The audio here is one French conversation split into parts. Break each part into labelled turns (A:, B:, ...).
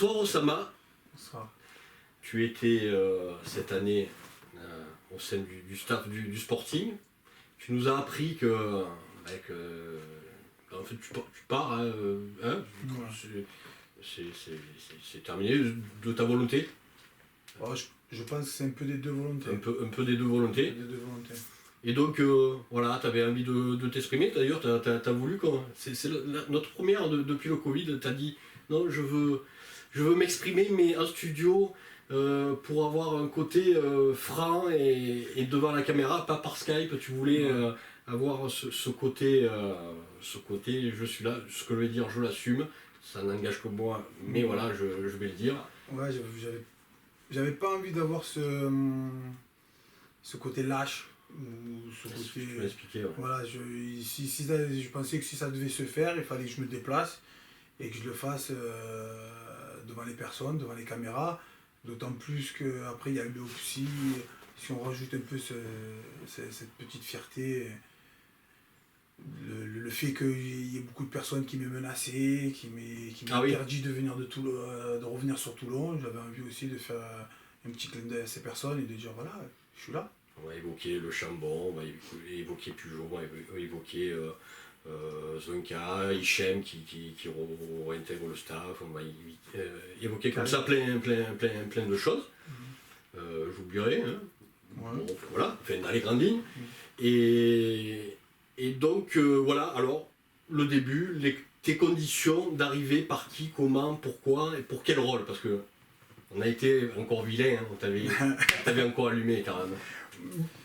A: Bonsoir Osama.
B: Bonsoir.
A: Tu étais cette année au sein du staff du Sporting. Tu nous as appris que en fait, tu pars,
B: Ouais.
A: c'est terminé de ta volonté.
B: Oh, je pense que c'est un peu des deux volontés.
A: Un peu des deux volontés.
B: Des deux volontés.
A: Et donc, voilà, tu avais envie de t'exprimer. D'ailleurs, tu as voulu, quoi. C'est notre première depuis le Covid. Tu as dit, non, je veux m'exprimer, mais en studio, pour avoir un côté franc et devant la caméra, pas par Skype. Tu voulais avoir ce côté, je suis là, ce que je vais dire, je l'assume. Ça n'engage que moi, mais voilà, je vais le dire.
B: Ouais, j'avais pas envie d'avoir ce côté lâche. Ou ce côté...
A: Tu peux expliquer, ouais.
B: Voilà, je pensais que si ça devait se faire, il fallait que je me déplace et que je le fasse devant les personnes, devant les caméras. D'autant plus qu'après, il y a eu aussi, si on rajoute un peu cette petite fierté, le fait qu'il y ait beaucoup de personnes qui m'aient menacé, qui m'aient interdit de venir de revenir sur Toulon. J'avais envie aussi de faire un petit clin d'œil à ces personnes et de dire voilà, je suis là.
A: On va évoquer le Chambon, on va évoquer Pujol, on va évoquer Zonka, Hichem qui réintègre le staff, on va évoquer comme ça plein de choses. J'oublierai, hein.
B: Ouais.
A: Bon, voilà, enfin, dans les grandes lignes. Et donc, voilà, alors, le début, tes conditions d'arriver, par qui, comment, pourquoi et pour quel rôle, parce que on a été encore vilain, hein, on t'avait encore allumé carrément.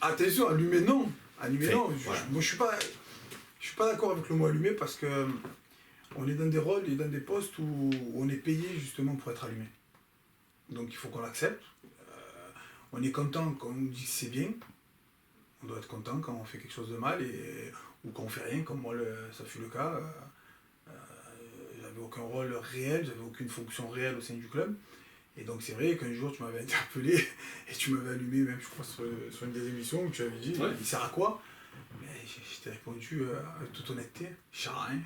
B: Attention, allumé non. Allumé non.
A: Voilà.
B: Moi, je suis pas d'accord avec le mot allumé parce que on est dans des rôles et dans des postes où on est payé justement pour être allumé. Donc il faut qu'on l'accepte. On est content quand on nous dit que c'est bien. On doit être content quand on fait quelque chose de mal ou quand on fait rien, comme moi ça fut le cas. J'avais aucun rôle réel, j'avais aucune fonction réelle au sein du club. Et donc c'est vrai qu'un jour tu m'avais interpellé et tu m'avais allumé même je crois sur une des émissions où tu avais dit il sert à quoi? Mais je t'ai répondu avec toute honnêteté, il sert à rien.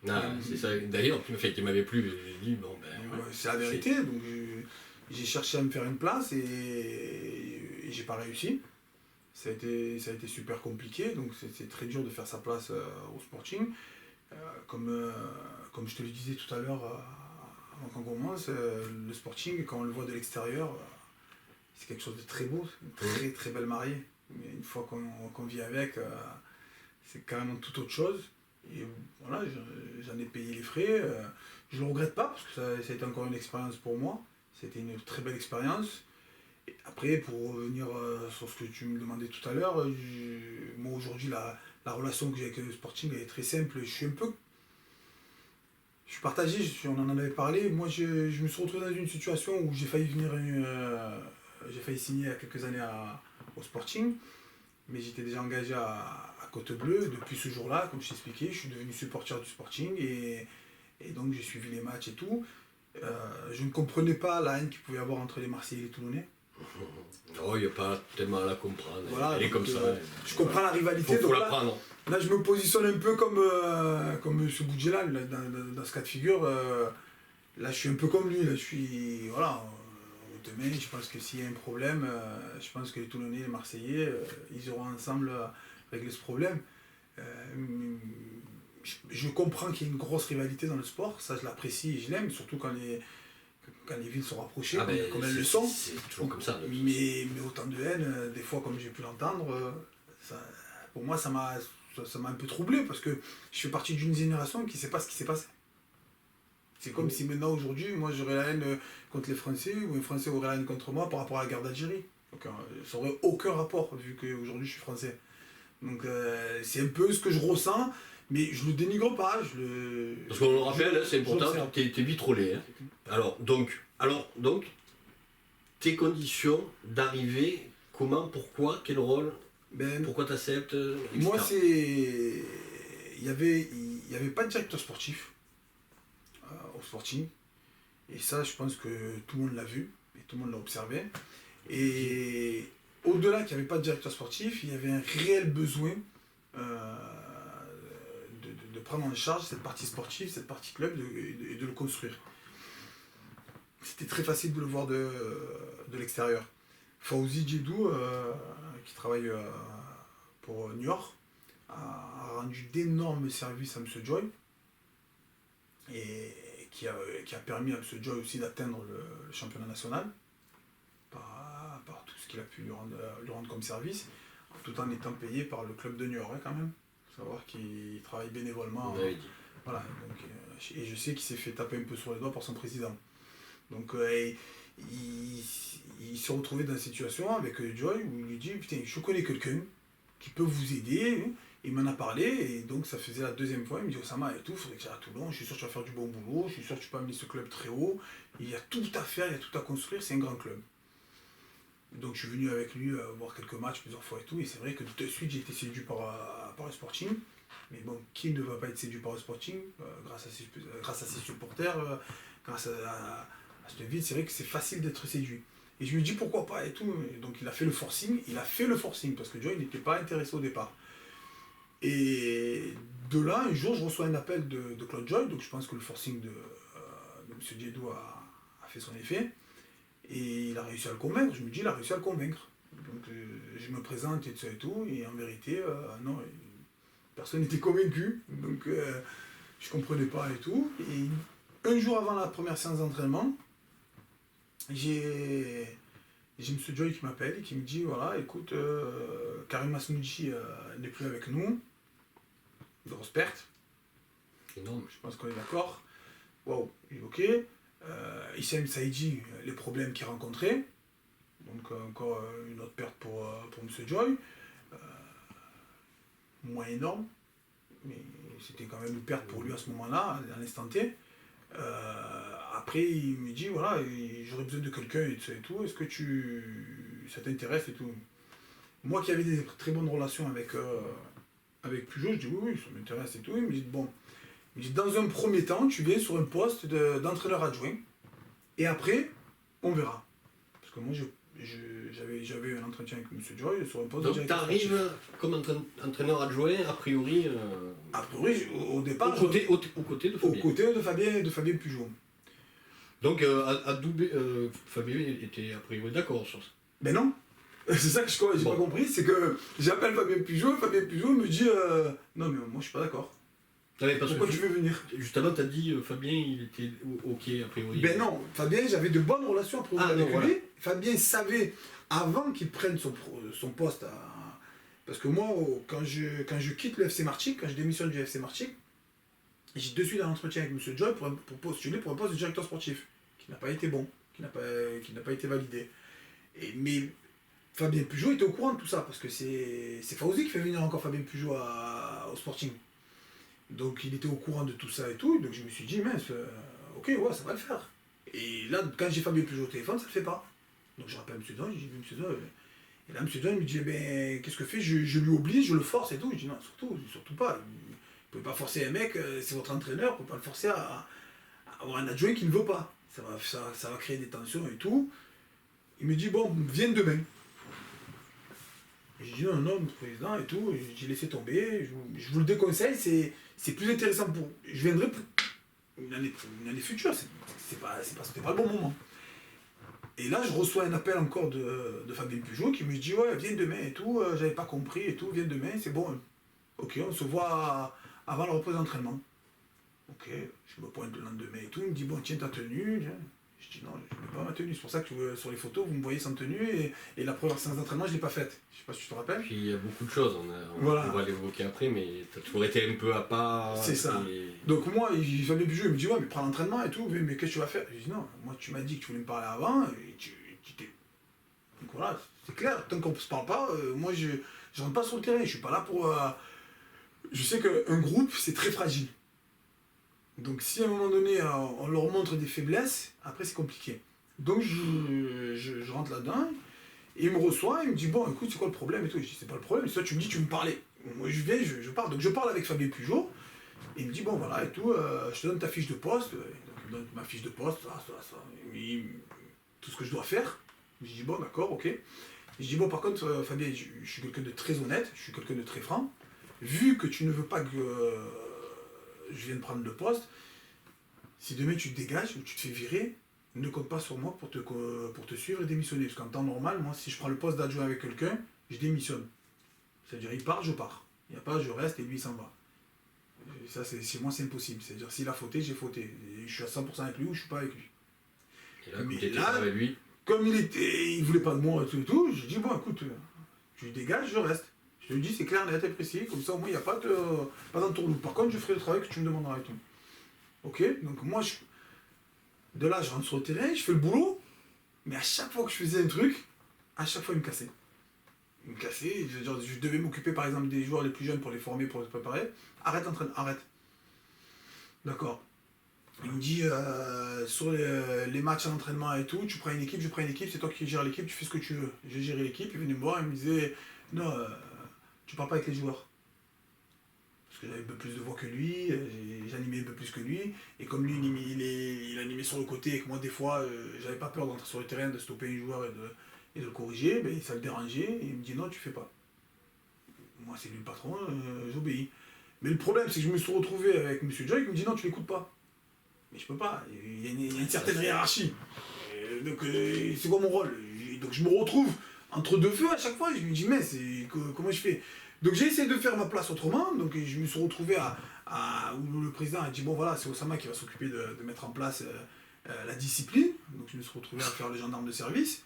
A: Non, c'est ça. D'ailleurs, qui m'avait plu, j'ai dit bon ben. Ouais,
B: c'est la vérité, donc j'ai cherché à me faire une place et j'ai pas réussi. Ça a été super compliqué, donc c'est très dur de faire sa place au Sporting. Comme je te le disais tout à l'heure, avant qu'on commence, le Sporting, quand on le voit de l'extérieur, c'est quelque chose de très beau, une très très belle mariée. Mais une fois qu'on vit avec, c'est carrément tout autre chose. Et voilà, j'en ai payé les frais. Je ne le regrette pas, parce que ça a été encore une expérience pour moi. C'était une très belle expérience. Et après, pour revenir sur ce que tu me demandais tout à l'heure, moi aujourd'hui, la relation que j'ai avec le Sporting elle est très simple. Je suis partagé, on en avait parlé. Moi, je me suis retrouvé dans une situation où j'ai failli signer il y a quelques années au Sporting, mais j'étais déjà engagé à Côte-Bleue. Depuis ce jour-là, comme je t'expliquais, je suis devenu supporter du Sporting et donc j'ai suivi les matchs et tout. Je ne comprenais pas la haine qu'il pouvait y avoir entre les Marseillais et les Toulonnais.
A: Non, il n'y a pas tellement à la comprendre.
B: Voilà,
A: elle est comme ça.
B: Je comprends la rivalité.
A: Faut la prendre.
B: Là, je me positionne un peu comme M. Boudjelal dans ce cas de figure. Là, je suis un peu comme lui. Là, je suis. Voilà. Demain, je pense que s'il y a un problème, je pense que les Toulonnais et les Marseillais, ils auront ensemble régler ce problème. Je comprends qu'il y ait une grosse rivalité dans le sport. Ça, je l'apprécie et je l'aime, surtout quand les villes sont rapprochées, comme elles le sont.
A: C'est toujours comme ça.
B: Mais autant de haine, des fois, comme j'ai pu l'entendre, pour moi, ça m'a un peu troublé parce que je fais partie d'une génération qui ne sait pas ce qui s'est passé. C'est comme si maintenant, aujourd'hui, moi j'aurais la haine contre les Français ou un Français aurait la haine contre moi par rapport à la guerre d'Algérie. Donc ça n'aurait aucun rapport vu qu'aujourd'hui je suis français. Donc c'est un peu ce que je ressens, mais je le dénigre pas.
A: Parce qu'on le rappelle, c'est important, t'es vitrolé. Hein. Alors donc, tes conditions d'arrivée, comment, pourquoi, quel rôle, pourquoi t'acceptes, etc.
B: Moi il y avait pas de directeur sportif au Sporting. Et ça, je pense que tout le monde l'a vu et tout le monde l'a observé. Et au-delà qu'il n'y avait pas de directeur sportif, il y avait un réel besoin de prendre en charge cette partie sportive, cette partie club et de le construire. c'était très facile de le voir de l'extérieur. Fawzi Djedou, qui travaille pour New York, a rendu d'énormes services à M. Joy et qui a permis à M. Joy aussi d'atteindre le championnat national par tout ce qu'il a pu lui rendre comme service, tout en étant payé par le club de New York, quand même. Il faut savoir qu'il travaille bénévolement. Voilà, donc, et je sais qu'il s'est fait taper un peu sur les doigts par son président. Donc il s'est retrouvé dans une situation avec Joy où il lui dit putain, je connais quelqu'un qui peut vous aider. Hein. Il m'en a parlé et donc ça faisait la deuxième fois. Il me dit Osama et tout, il faudrait que j'aille à Toulon. Je suis sûr que tu vas faire du bon boulot. Je suis sûr que tu peux amener ce club très haut. Il y a tout à faire, il y a tout à construire. C'est un grand club. Donc je suis venu avec lui voir quelques matchs plusieurs fois et tout. Et c'est vrai que de suite j'ai été séduit par le Sporting. Mais bon, qui ne va pas être séduit par le Sporting grâce à ses supporters, grâce à cette ville, c'est vrai que c'est facile d'être séduit. Et je lui dis pourquoi pas et tout. Et donc il a fait le forcing, parce que Joy n'était pas intéressé au départ. Et de là, un jour, je reçois un appel de Claude Joy, donc je pense que le forcing de M. Djedou a fait son effet. Et il a réussi à le convaincre, je me dis il a réussi à le convaincre. Donc je me présente et tout ça et tout, et en vérité, non, personne n'était convaincu, donc je comprenais pas et tout. Et un jour avant la première séance d'entraînement, j'ai M. Joy qui m'appelle et qui me dit voilà, écoute, Karim Asmoudji n'est plus avec nous, grosse perte.
A: Énorme.
B: Je pense qu'on est d'accord. Waouh, ok. Issam Saïdi, les problèmes qu'il rencontrait. Donc encore une autre perte pour M. Joy. Moins énorme, mais c'était quand même une perte pour lui à ce moment-là, à l'instant T. Après, il me dit, voilà, j'aurais besoin de quelqu'un et tout, est-ce que ça t'intéresse et tout. Moi qui avais des très bonnes relations avec Pujol, je dis oui, ça m'intéresse et tout. Il me dit, bon, dans un premier temps, tu viens sur un poste d'entraîneur adjoint, et après, on verra. Parce que moi, j'avais un entretien avec M. Joy sur un poste de directeur sportif.
A: Donc tu arrives comme entraîneur adjoint, a priori...
B: A priori, au départ...
A: Aux côtés de Fabien.
B: Aux côtés de Fabien Pujol.
A: Donc Fabien était a priori d'accord sur ça.
B: Ben non. C'est ça que j'ai pas compris, c'est que j'appelle Fabien Pujol me dit non mais moi je suis pas d'accord. Pourquoi tu veux venir?
A: Justement, tu as dit Fabien, il était ok a priori.
B: Ben non, Fabien, j'avais de bonnes relations avec lui. Voilà. Fabien savait, avant qu'il prenne son poste, parce que moi, quand je quitte le FC Martigues, quand je démissionne du FC Martigues, j'ai de suite un entretien avec M. Joy pour postuler pour un poste de directeur sportif, qui n'a pas été bon, qui n'a pas été validé. Mais Fabien Pujol était au courant de tout ça, parce que c'est Fawzi qui fait venir encore Fabien Pujol au Sporting. Donc il était au courant de tout ça et tout, donc je me suis dit, mince, ok, ouais, ça va le faire. Et là, quand j'ai Fabien Pujol au téléphone, ça le fait pas. Donc je rappelle M. Don, je dis, M. Don, et là M. Don me dit, ben, qu'est-ce que je fais, je lui oblige, je le force et tout. Je dis, non, surtout pas. Vous ne pouvez pas forcer un mec, c'est votre entraîneur, vous ne pouvez pas le forcer à avoir un adjoint qui ne veut pas. Ça va créer des tensions et tout. Il me dit, bon, viens demain. Et je dis, non, président et tout, j'ai laissé tomber, je vous le déconseille, c'est plus intéressant pour... Je viendrai pour une année future, c'était pas le bon moment. Et là, je reçois un appel encore de Fabien Pujol qui me dit, ouais, viens demain et tout, j'avais pas compris et tout, viens demain, c'est bon. Ok, on se voit avant le repos d'entraînement. Ok, je me pointe le lendemain et tout, il me dit, bon, tiens ta tenue. Je dis, non, je ne mets pas ma tenue, c'est pour ça que sur les photos, vous me voyez sans tenue, et la première séance d'entraînement, je ne l'ai pas faite. Je ne sais pas si tu te rappelles.
A: Puis il y a beaucoup de choses, on va l'évoquer après, mais tu as toujours été un peu à part.
B: C'est ça. Donc moi, il fallait plus jouer, il me dit, ouais, mais prends l'entraînement et tout, mais qu'est-ce que tu vas faire? Je dis, non, moi tu m'as dit que tu voulais me parler avant, et tu t'es... Donc voilà, c'est clair, tant qu'on ne se parle pas, moi je ne rentre pas sur le terrain, je ne suis pas là pour... Je sais qu'un groupe, c'est très fragile. Donc si à un moment donné, on leur montre des faiblesses, après c'est compliqué. Donc je rentre là-dedans, et il me reçoit, il me dit, bon, écoute, c'est quoi le problème et tout. Je dis, c'est pas le problème, c'est toi, tu me dis, tu veux me parler. Moi je viens, je parle. Donc je parle avec Fabien Pujol, et il me dit, bon voilà, et tout, je te donne ta fiche de poste. Donc il me donne ma fiche de poste, ça, tout ce que je dois faire. Je dis, bon, d'accord, ok. Et je dis, bon, par contre, Fabien, je suis quelqu'un de très honnête, je suis quelqu'un de très franc. Vu que tu ne veux pas que je vienne prendre le poste, si demain tu te dégages ou tu te fais virer, ne compte pas sur moi pour te suivre et démissionner. Parce qu'en temps normal, moi, si je prends le poste d'adjoint avec quelqu'un, je démissionne. C'est-à-dire, il part, je pars. Il n'y a pas, je reste et lui, il s'en va. Et ça, chez moi, c'est impossible. C'est-à-dire, s'il a fauté, j'ai fauté. Et je suis à 100% avec lui ou je ne suis pas avec lui.
A: Et là, comme tu étais avec lui.
B: Comme il voulait pas de moi et tout, j'ai dit, bon, écoute, tu dégages, je reste. Je lui dis, c'est clair, net et précis. Comme ça, au moins, il n'y a pas d'entourloupe. Par contre, je ferai le travail que tu me demanderas et tout. Ok, donc moi, de là, je rentre sur le terrain, je fais le boulot, mais à chaque fois que je faisais un truc, à chaque fois, il me cassait. Il me cassait, je devais m'occuper par exemple des joueurs les plus jeunes pour les former, pour les préparer. Arrête l'entraînement, arrête. D'accord. Il me dit, sur les matchs à l'entraînement et tout, tu prends une équipe, je prends une équipe, c'est toi qui gères l'équipe, tu fais ce que tu veux. J'ai géré l'équipe, il venait me voir, il me disait, non, tu parles pas avec les joueurs. Parce que j'avais un peu plus de voix que lui, j'animais un peu plus que lui, et comme lui il animait sur le côté, et que moi des fois j'avais pas peur d'entrer sur le terrain, de stopper un joueur et de le corriger, ben, ça le dérangeait, et il me dit non, tu fais pas. Moi c'est lui le patron, j'obéis. Mais le problème c'est que je me suis retrouvé avec M. Joy qui me dit non, tu l'écoutes pas. Mais je peux pas, il y a une certaine hiérarchie. Donc c'est quoi mon rôle? Donc je me retrouve entre deux feux à chaque fois, je me dis mais comment je fais? Donc j'ai essayé de faire ma place autrement, donc je me suis retrouvé où le président a dit bon voilà, c'est Osama qui va s'occuper de mettre en place la discipline, donc je me suis retrouvé à faire le gendarme de service.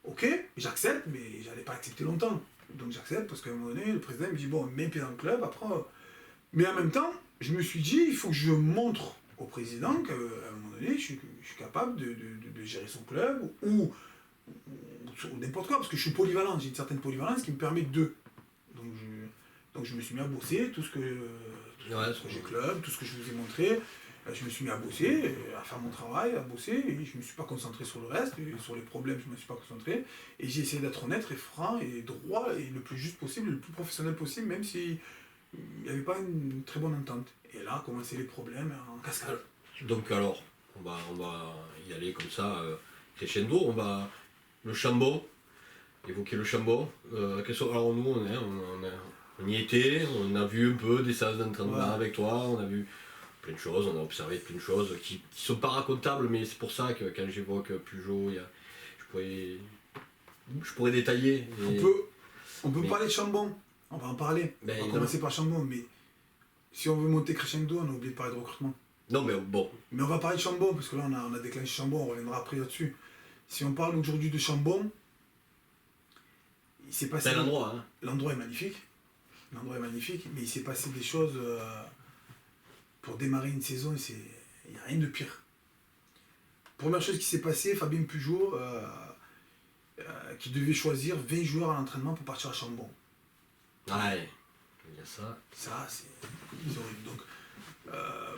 B: Ok, j'accepte, mais j'allais pas accepter longtemps. Donc j'accepte parce qu'à un moment donné, le président me dit bon, mets un pied dans le club, après... Mais en même temps, je me suis dit, il faut que je montre au président qu'à un moment donné, je suis capable de gérer son club, ou n'importe quoi, parce que je suis polyvalent, j'ai une certaine polyvalence qui me permet de... Donc je me suis mis à bosser, tout ce que j'ai club, tout ce que je vous ai montré, je me suis mis à bosser, à faire mon travail, à bosser, et je ne me suis pas concentré sur le reste, et sur les problèmes je ne me suis pas concentré, et j'ai essayé d'être honnête et franc et droit, et le plus juste possible, le plus professionnel possible, même s'il n'y avait pas une très bonne entente. Et là, commençaient les problèmes en cascade.
A: Donc alors, on va y aller comme ça, crescendo, on va... Le Chambon, évoquer le Chambon. Alors nous, on y était, on a vu un peu des séances d'entraînement avec toi, on a vu plein de choses, on a observé plein de choses qui ne sont pas racontables, mais c'est pour ça que quand j'évoque Pujol, je pourrais détailler. Et...
B: On peut parler de Chambon, on va en parler. On va commencer par Chambon, mais si on veut monter crescendo, on a oublié de parler de recrutement.
A: Non mais bon.
B: Mais on va parler de Chambon, parce que là on a déclenché Chambon, on reviendra après là-dessus. Si on parle aujourd'hui de Chambon, il s'est passé...
A: C'est l'endroit, hein.
B: L'endroit est magnifique. L'endroit est magnifique, mais il s'est passé des choses pour démarrer une saison, il n'y a rien de pire. Première chose qui s'est passée, Fabien Pujol, qui devait choisir 20 joueurs à l'entraînement pour partir à Chambon.
A: Ouais, il y a ça.
B: Ça, c'est horrible. Donc,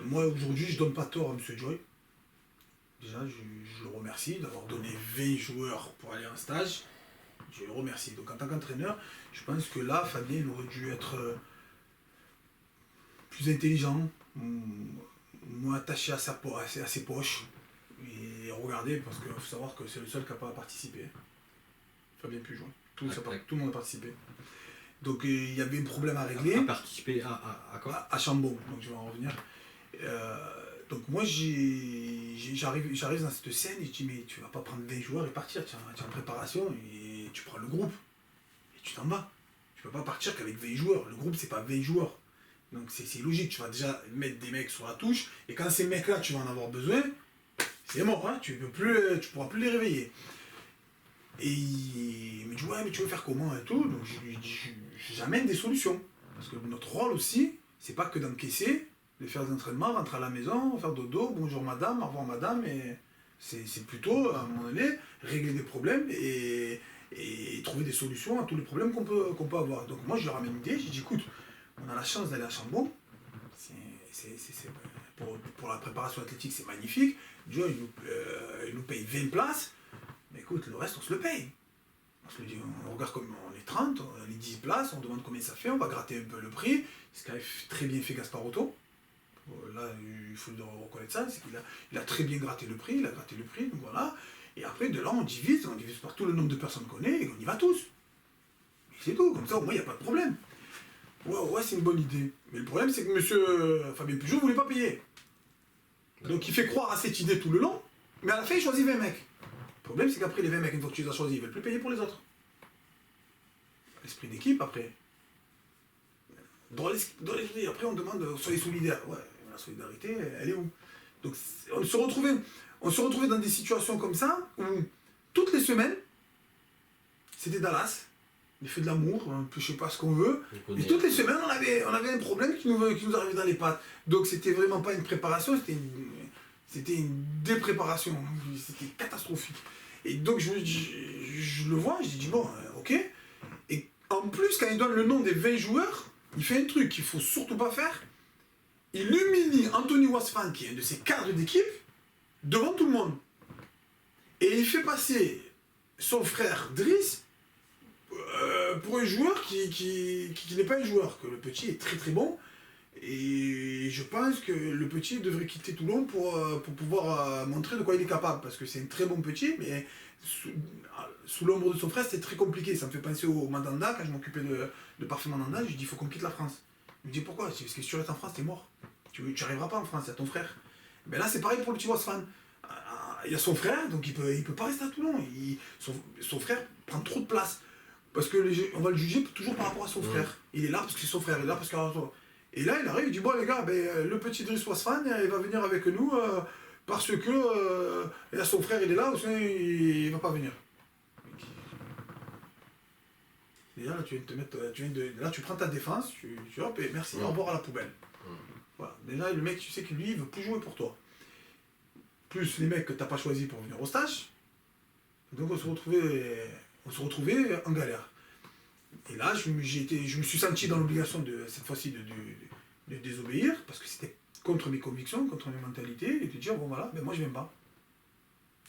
B: moi aujourd'hui, je ne donne pas tort à M. Joy. Déjà, je le remercie d'avoir donné 20 joueurs pour aller en stage. Je le remercie. Donc en tant qu'entraîneur, je pense que là, Fabien il aurait dû être plus intelligent, moins attaché à ses poches. Et regarder, parce qu'il faut savoir que c'est le seul qui n'a pas participé. Fabien Pujol. Tout le monde a participé. Donc il y avait un problème à régler.
A: À participer à quoi?
B: À Chambon, donc je vais en revenir. Donc moi j'arrive dans cette scène et je dis mais tu vas pas prendre 20 joueurs et partir, tu es en préparation et tu prends le groupe et tu t'en vas. Tu peux pas partir qu'avec 20 joueurs, le groupe c'est pas 20 joueurs. Donc c'est logique, tu vas déjà mettre des mecs sur la touche et quand ces mecs là tu vas en avoir besoin, c'est mort, hein, tu pourras plus les réveiller. Et il me dit ouais mais tu veux faire comment et tout, donc j'amène des solutions. Parce que notre rôle aussi, c'est pas que d'encaisser, de faire des entraînements, rentrer à la maison, faire dodo, bonjour madame, au revoir madame, et c'est plutôt, à un moment donné, régler des problèmes et trouver des solutions à tous les problèmes qu'on peut avoir. Donc moi je leur amène une idée, j'ai dit écoute, on a la chance d'aller à Chambon, pour la préparation athlétique c'est magnifique, Dieu il nous paye 20 places, mais écoute, le reste on se le paye. On regarde comme on est 30, on est 10 places, on demande combien ça fait, on va gratter un peu le prix, ce qu'a très bien fait Gasparotto. Là, il faut reconnaître ça, c'est qu'il a très bien gratté le prix, donc voilà. Et après, de là, on divise par tout le nombre de personnes qu'on est, et on y va tous. Et c'est tout, comme ça, au moins, il n'y a pas de problème. Ouais, c'est une bonne idée. Mais le problème, c'est que M. Fabien Pujol ne voulait pas payer. Donc il fait croire à cette idée tout le long, Mais à la fin, il choisit 20 mecs. Le problème, c'est qu'après, les 20 mecs, une fois que tu les as choisis, ils ne veulent plus payer pour les autres. L'esprit d'équipe, après. Dans l'esprit, après, on demande, soyez solidaires. Ouais, la solidarité, elle est où? Donc, on se retrouvait dans des situations comme ça, où toutes les semaines, c'était Dallas, les feux de l'amour, un peu, je sais pas ce qu'on veut. Et toutes les semaines, on avait un problème qui nous arrivait dans les pattes. Donc, c'était vraiment pas une préparation, c'était une dépréparation. C'était catastrophique. Et donc, je le vois, je dis, bon, ok. Et en plus, quand il donne le nom des 20 joueurs, il fait un truc qu'il faut surtout pas faire. Il humilie Anthony Wasfan, qui est un de ses cadres d'équipe, devant tout le monde. Et il fait passer son frère Driss pour un joueur qui n'est pas un joueur, que le petit est très très bon. Et je pense que le petit devrait quitter Toulon pour pouvoir montrer de quoi il est capable, parce que c'est un très bon petit, mais sous l'ombre de son frère, c'était très compliqué. Ça me fait penser au Mandanda, quand je m'occupais de Parfait Mandanda, je lui dis il faut qu'on quitte la France. Il me dit pourquoi? Parce que si tu restes en France, t'es mort. Tu n'arriveras pas en France, il y a ton frère. Mais là, c'est pareil pour le petit Wasfan. Il y a son frère, donc il peut pas rester à Toulon. Son frère prend trop de place. Parce que on va le juger toujours par rapport à son frère. Il est là parce que c'est son frère, il est là parce que... Et là, il arrive, il dit, bon les gars, le petit Driss Wasfan, il va venir avec nous parce que il y a son frère, il est là, sinon il va pas venir. Et là, là, tu prends ta défense, hop, et merci, au revoir à la poubelle. Voilà. Déjà, le mec, tu sais que lui, il veut plus jouer pour toi. Plus les mecs que t'as pas choisis pour venir au stage. Donc on se retrouvait en galère. Et là, je me suis senti dans l'obligation cette fois-ci de désobéir, parce que c'était contre mes convictions, contre mes mentalités, et de dire, bon voilà, moi je viens pas.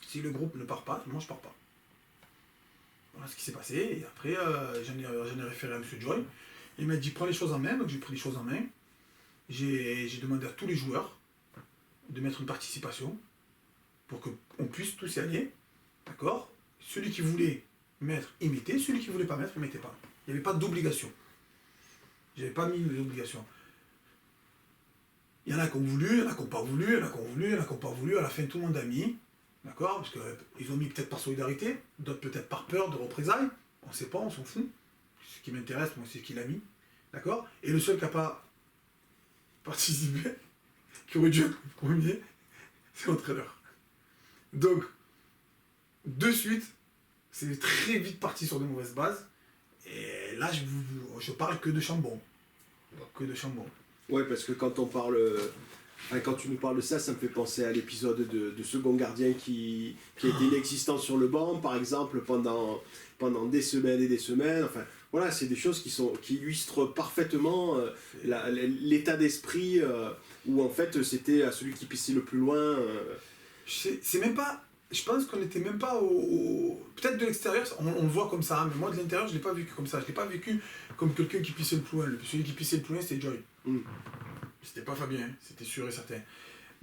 B: Si le groupe ne part pas, moi je pars pas. Voilà ce qui s'est passé, et après j'en ai référé à M. Joy. Il m'a dit, prends les choses en main, donc j'ai pris les choses en main. J'ai demandé à tous les joueurs de mettre une participation pour qu'on puisse tous y aller. D'accord? Celui qui voulait mettre, il mettait. Celui qui voulait pas mettre, il mettait pas. Il n'y avait pas d'obligation. J'avais pas mis d'obligation. Il y en a qui ont voulu, il y en a qui n'ont pas voulu, il y en a qui ont voulu, il y en a qui n'ont pas voulu. À la fin, tout le monde a mis. D'accord? Parce qu'ils ont mis peut-être par solidarité, d'autres peut-être par peur de représailles. On ne sait pas, on s'en fout. Ce qui m'intéresse, moi, c'est ce qu'il a mis. D'accord? Et le seul qui n'a pas participé, qui aurait dû être le premier, c'est l'entraîneur. Donc, de suite, c'est très vite parti sur de mauvaises bases. Et là, je parle que de Chambon. Que de Chambon.
C: Ouais, parce que quand on parle... quand tu nous parles de ça, ça me fait penser à l'épisode de second gardien qui était inexistant sur le banc, par exemple, pendant des semaines et des semaines. Enfin, voilà, c'est des choses qui illustrent parfaitement l'état d'esprit où, en fait, c'était à celui qui pissait le plus loin.
B: C'est même pas... Je pense qu'on n'était même pas peut-être de l'extérieur, on le voit comme ça, mais moi de l'intérieur, je ne l'ai pas vécu comme ça. Je ne l'ai pas vécu comme quelqu'un qui pissait le plus loin. Celui qui pissait le plus loin, c'était Joy. C'était pas Fabien, c'était sûr et certain.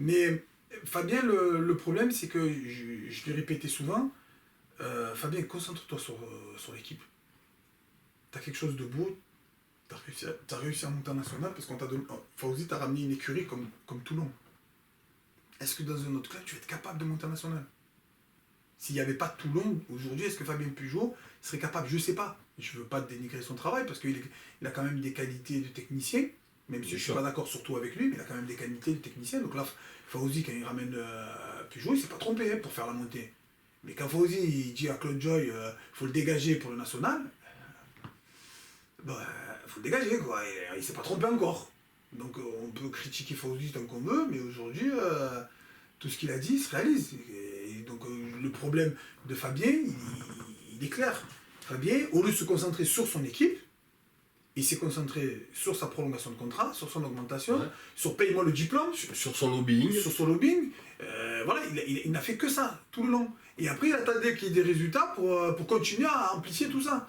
B: Mais Fabien, le problème, c'est que, je l'ai répété souvent, Fabien, concentre-toi sur l'équipe. Tu as quelque chose de beau, tu as réussi à monter en national parce qu'on t'a donné... Fawzi t'a ramené une écurie comme Toulon. Est-ce que dans un autre club, tu vas être capable de monter en national? S'il n'y avait pas Toulon, aujourd'hui, est-ce que Fabien Pugeot serait capable? Je ne sais pas. Je ne veux pas dénigrer son travail, parce qu'il a quand même des qualités de technicien, même si je ne suis pas d'accord surtout avec lui, mais il a quand même des qualités de technicien. Donc là, Fawzi, quand il ramène Pugeot, il ne s'est pas trompé pour faire la montée. Mais quand Fawzi il dit à Claude Joy, faut le dégager pour le national, faut le dégager, quoi. Il ne s'est pas trompé encore. Donc on peut critiquer Fawzi tant qu'on veut, mais aujourd'hui, tout ce qu'il a dit se réalise. Et donc le problème de Fabien, il est clair. Fabien, au lieu de se concentrer sur son équipe, il s'est concentré sur sa prolongation de contrat, sur son augmentation, sur paye-moi le diplôme,
A: sur son lobbying.
B: Voilà, il n'a fait que ça tout le long. Et après, il attendait qu'il y ait des résultats pour continuer à amplifier tout ça.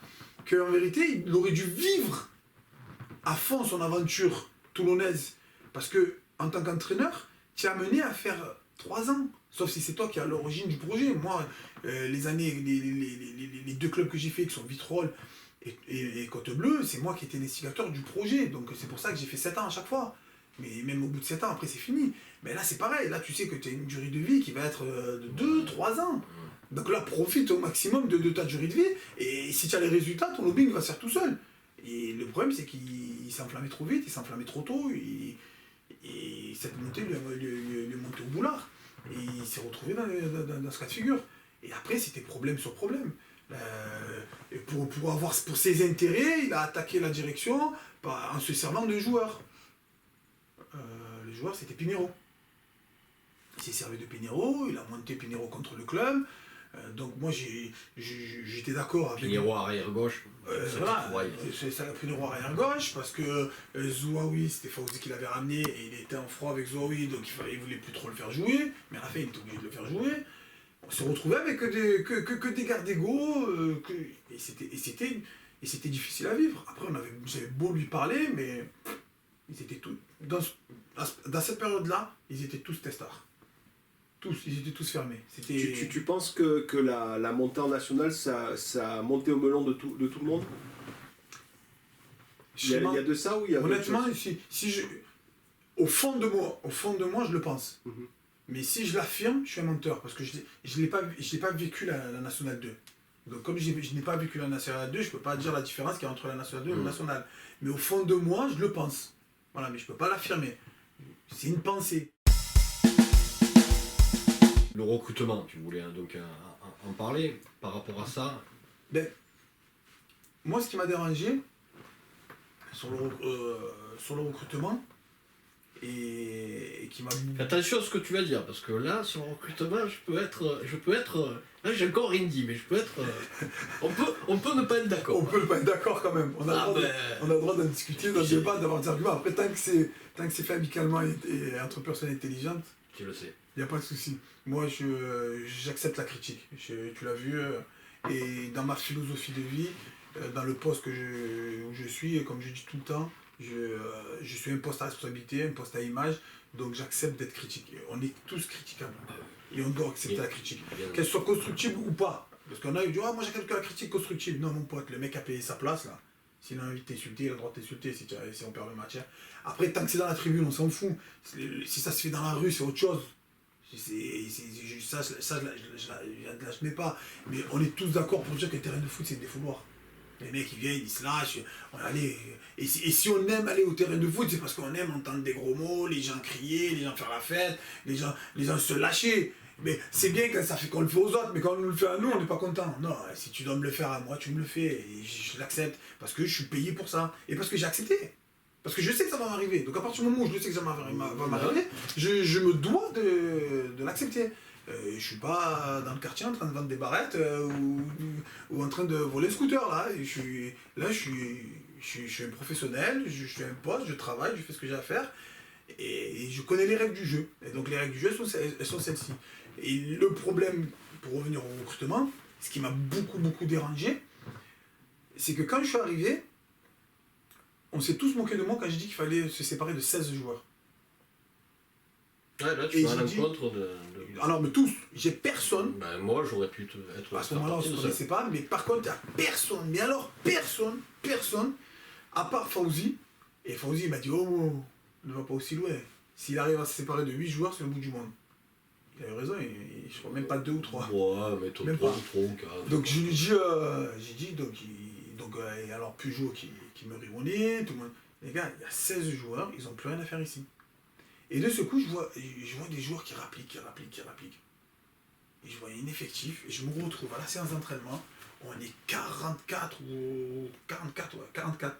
B: Qu'en vérité, il aurait dû vivre à fond son aventure toulonnaise. Parce que, en tant qu'entraîneur, tu es amené à faire 3 ans. Sauf si c'est toi qui es à l'origine du projet. Moi, les 2 clubs que j'ai fait, qui sont Vitrolles et Côte-Bleue, c'est moi qui étais l'instigateur du projet. Donc c'est pour ça que j'ai fait 7 ans à chaque fois. Mais même au bout de 7 ans, après c'est fini. Mais là c'est pareil, là tu sais que tu as une durée de vie qui va être de 2-3 ans. Donc là profite au maximum de ta durée de vie, et si tu as les résultats, ton lobbying va se faire tout seul. Et le problème c'est qu'il s'enflammait trop vite, il s'enflammait trop tôt, et cette montée lui est montée au boulard. Et il s'est retrouvé dans ce cas de figure. Et après c'était problème sur problème. Pour ses intérêts, il a attaqué la direction en se servant de joueurs. Le joueur c'était Pinheiro. Il s'est servi de Pinheiro, il a monté Pinheiro contre le club. Donc moi j'étais d'accord avec...
A: Pinheiro arrière gauche.
B: Voilà, c'est ça, Pinheiro arrière gauche, parce que Zouaoui, c'était Fawzi qui l'avait ramené, et il était en froid avec Zouaoui, donc il voulait plus trop le faire jouer, mais à la fin il était obligé de le faire jouer. On se retrouvait avec que des gardes d'ego, et c'était difficile à vivre. Après j'avais beau lui parler, mais ils étaient tous, dans cette période-là, ils étaient tous testards. Ils étaient tous fermés.
C: Tu penses que la montée en nationale, ça a monté au melon de tout le monde? Il y a de ça ou il y a
B: honnêtement, au fond de moi, je le pense. Mais si je l'affirme, je suis un menteur, parce que je n'ai pas vécu la Nationale 2. Donc comme je n'ai pas vécu la Nationale 2, je ne peux pas dire la différence qu'il y a entre la Nationale 2 et la Nationale. Mais au fond de moi, je le pense. Voilà, mais je ne peux pas l'affirmer. C'est une pensée.
A: Le recrutement, tu voulais donc en parler par rapport à ça.
B: Ben, moi, ce qui m'a dérangé sur le recrutement, et qui m'a...
A: Attention à ce que tu vas dire, parce que là, sur le recrutement, je peux être... Là, j'ai encore rien dit, mais je peux être... on peut ne pas être d'accord.
B: On peut ne pas être d'accord quand même. On a le droit d'en discuter, d'en débattre, d'avoir des arguments. Après, tant que c'est fait amicalement et entre personnes intelligentes,
A: tu le sais.
B: Il n'y a pas de souci. Moi, j'accepte la critique. Tu l'as vu. Et dans ma philosophie de vie, dans le poste où je suis, comme je dis tout le temps, je suis un poste à responsabilité, un poste à image, donc j'accepte d'être critiqué. On est tous critiquables. Et on doit accepter la critique. Qu'elle soit constructive ou pas. Parce qu'on a eu dit, moi j'accepte que la critique constructive. Non, mon pote, le mec a payé sa place là. S'il a envie de t'insulter, il a le droit de t'insulter si on perd le match. Après, tant que c'est dans la tribune, on s'en fout. Si ça se fait dans la rue, c'est autre chose. Ça, je ne mets pas. Mais on est tous d'accord pour dire que les terrains de foot, c'est des défouloir. Les mecs, ils viennent, ils se lâchent. Et si on aime aller au terrain de foot, c'est parce qu'on aime entendre des gros mots, les gens crier, les gens faire la fête, les gens se lâcher. Mais c'est bien quand ça fait qu'on le fait aux autres, mais quand on nous le fait à nous, on n'est pas content. Non, si tu dois me le faire à moi, tu me le fais. Et je l'accepte. Parce que je suis payé pour ça. Et parce que j'ai accepté. Parce que je sais que ça va m'arriver. Donc à partir du moment où je sais que ça va m'arriver, je me dois de l'accepter. Je suis pas dans le quartier en train de vendre des barrettes ou en train de voler le scooter là. Je suis un professionnel, je suis un poste, je travaille, je fais ce que j'ai à faire. Et je connais les règles du jeu. Et donc les règles du jeu, elles sont celles-ci. Et le problème, pour revenir au recrutement, ce qui m'a beaucoup dérangé, c'est que quand je suis arrivé, on s'est tous moqué de moi quand j'ai dit qu'il fallait se séparer de 16 joueurs.
A: Ouais, là tu vas à l'encontre de...
B: Alors, mais tous, j'ai personne.
A: Ben, moi, j'aurais pu être...
B: À ce moment-là, on ne se connaissait pas, mais par contre, il n'y a personne. Mais alors, personne, à part Fawzi. Et Fawzi m'a dit, oh, ne va pas aussi loin. S'il arrive à se séparer de 8 joueurs, c'est le bout du monde. Il avait raison, je crois même pas 2 ou 3.
A: Ouais, mais toi, 3 ou 4.
B: Donc je lui dis, et alors Peugeot qui me rimonait, tout le monde. Les gars, il y a 16 joueurs, ils n'ont plus rien à faire ici. Et de ce coup, je vois des joueurs qui rappliquent. Et je vois un effectif, et je me retrouve à la séance d'entraînement, on est 44,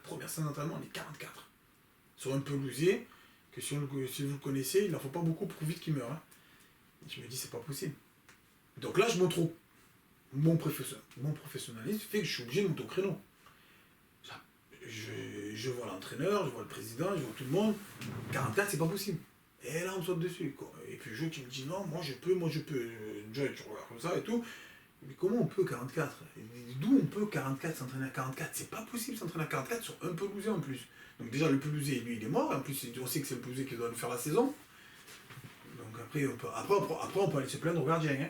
B: première séance d'entraînement, on est 44. Sur un pelousier, que si vous le connaissez, il n'en faut pas beaucoup pour vite qu'il meure. Hein. Et je me dis, c'est pas possible. Donc là, je montre mon professionnalisme fait que je suis obligé de monter au créneau. Je vois l'entraîneur, je vois le président, je vois tout le monde. 44, c'est pas possible. Et là, on me saute dessus. Quoi. Et puis Joe qui me dit, non, moi je peux. Joe, tu regardes comme ça et tout. Mais comment on peut 44? D'où on peut 44, s'entraîner à 44? C'est pas possible s'entraîner à 44 sur un pelousé en plus. Donc déjà, le pelousé, lui, il est mort. En plus, on sait que c'est le pelousé qui doit nous faire la saison. Donc après, on peut aller se plaindre aux gardiens. Hein,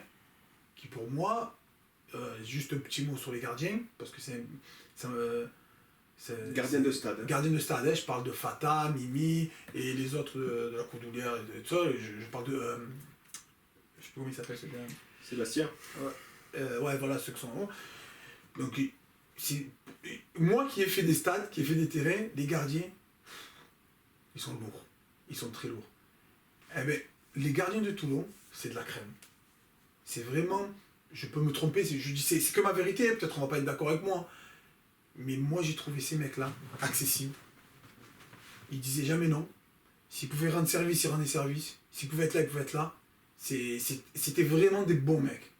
B: qui pour moi, juste un petit mot sur les gardiens, parce que
C: Gardien de stade.
B: Gardien de stade, hein, je parle de Fata, Mimi et les autres de la Coudoulière et tout ça. Je parle de. Je sais plus comment il s'appelle ce gars.
C: Sébastien.
B: Ouais, voilà, ceux qui sont là. Donc, moi qui ai fait des stades, qui ai fait des terrains, les gardiens, ils sont lourds. Ils sont très lourds. Eh bien, les gardiens de Toulon, c'est de la crème. C'est vraiment. Je peux me tromper, je dis c'est que ma vérité, peut-être on va pas être d'accord avec moi. Mais moi j'ai trouvé ces mecs-là accessibles. Ils disaient jamais non. S'ils pouvaient rendre service, ils rendaient service. S'ils pouvaient être là, ils pouvaient être là. C'était vraiment des bons mecs.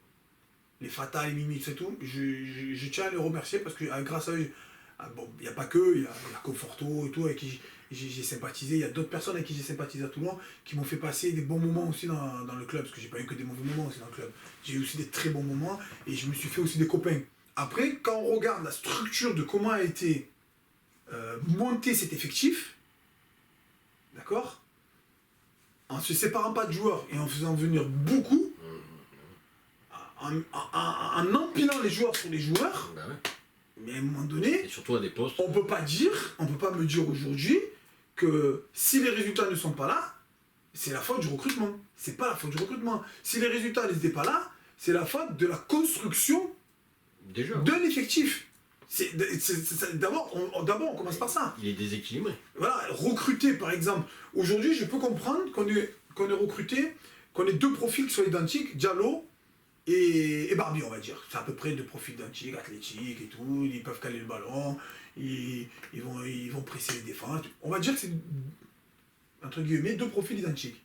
B: Les Fata, les Mimi, c'est tout. Je tiens à les remercier parce que grâce à eux, bon, il n'y a pas que, il y a Conforto et tout, avec qui j'ai sympathisé. Il y a d'autres personnes avec qui j'ai sympathisé à Toulon qui m'ont fait passer des bons moments aussi dans le club, parce que j'ai pas eu que des mauvais moments aussi dans le club. J'ai eu aussi des très bons moments et je me suis fait aussi des copains. Après, quand on regarde la structure de comment a été monté cet effectif, d'accord, en se séparant pas de joueurs et en faisant venir beaucoup, en empilant les joueurs sur les joueurs,
A: Bah ouais.
B: mais à un moment donné,
A: Et surtout à des postes.
B: on peut pas me dire aujourd'hui que si les résultats ne sont pas là, c'est la faute du recrutement. C'est pas la faute du recrutement. Si les résultats n'étaient pas là, c'est la faute de la construction
A: Déjà.
B: de l'effectif. D'abord, on commence par ça.
A: Il est déséquilibré.
B: Voilà, recruter par exemple. Aujourd'hui, je peux comprendre qu'on ait recruté, qu'on ait deux profils qui soient identiques, Diallo et Barbie, on va dire. C'est à peu près deux profils identiques, athlétiques et tout. Ils peuvent caler le ballon, ils vont presser les défenses. On va dire que c'est, entre guillemets, deux profils identiques.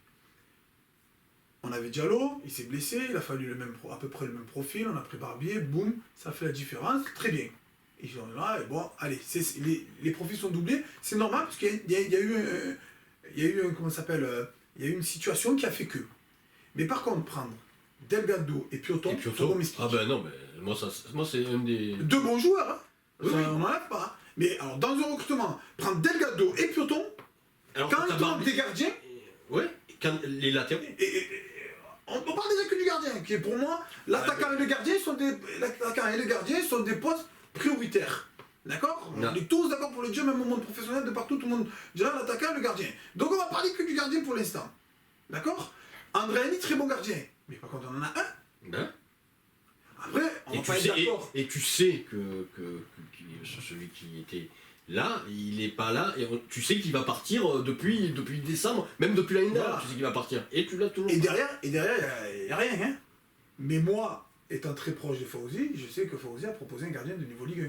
B: On avait Diallo, il s'est blessé, il a fallu à peu près le même profil, on a pris Barbier, boum, ça fait la différence, très bien. Ils sont là, et bon, allez, les profils sont doublés, c'est normal parce qu'il y a eu comment ça s'appelle, il y a eu une situation qui a fait que. Mais par contre, prendre Delgado et Pioton,
A: Ah ben non, mais moi c'est un des.
B: deux bons joueurs, hein.
A: Oui.
B: Ça, on n'enlève pas. Mais alors, dans un recrutement, prendre Delgado et Pioton,
A: Alors,
B: quand ils demandent des gardiens,
A: ouais, quand les latéraux.
B: on parle déjà que du gardien, qui est pour moi, l'attaquant et le gardien sont des postes prioritaires. D'accord? On est tous d'accord pour le dire, même au monde professionnel, de partout, tout le monde dira l'attaquant et le gardien. Donc on va parler que du gardien pour l'instant. D'accord? Andréani, très bon gardien. Mais par contre, on en a un.
A: Ben.
B: Après, on va pas être d'accord.
A: Et tu sais que celui qui était là, il n'est pas là, et tu sais qu'il va partir depuis décembre, même depuis l'année dernière,
B: Voilà.
A: tu sais qu'il va partir. Et tu l'as toujours.
B: Et derrière, il n'y a rien. Hein. Mais moi, étant très proche de Fawzi, je sais que Fawzi a proposé un gardien de niveau Ligue 1.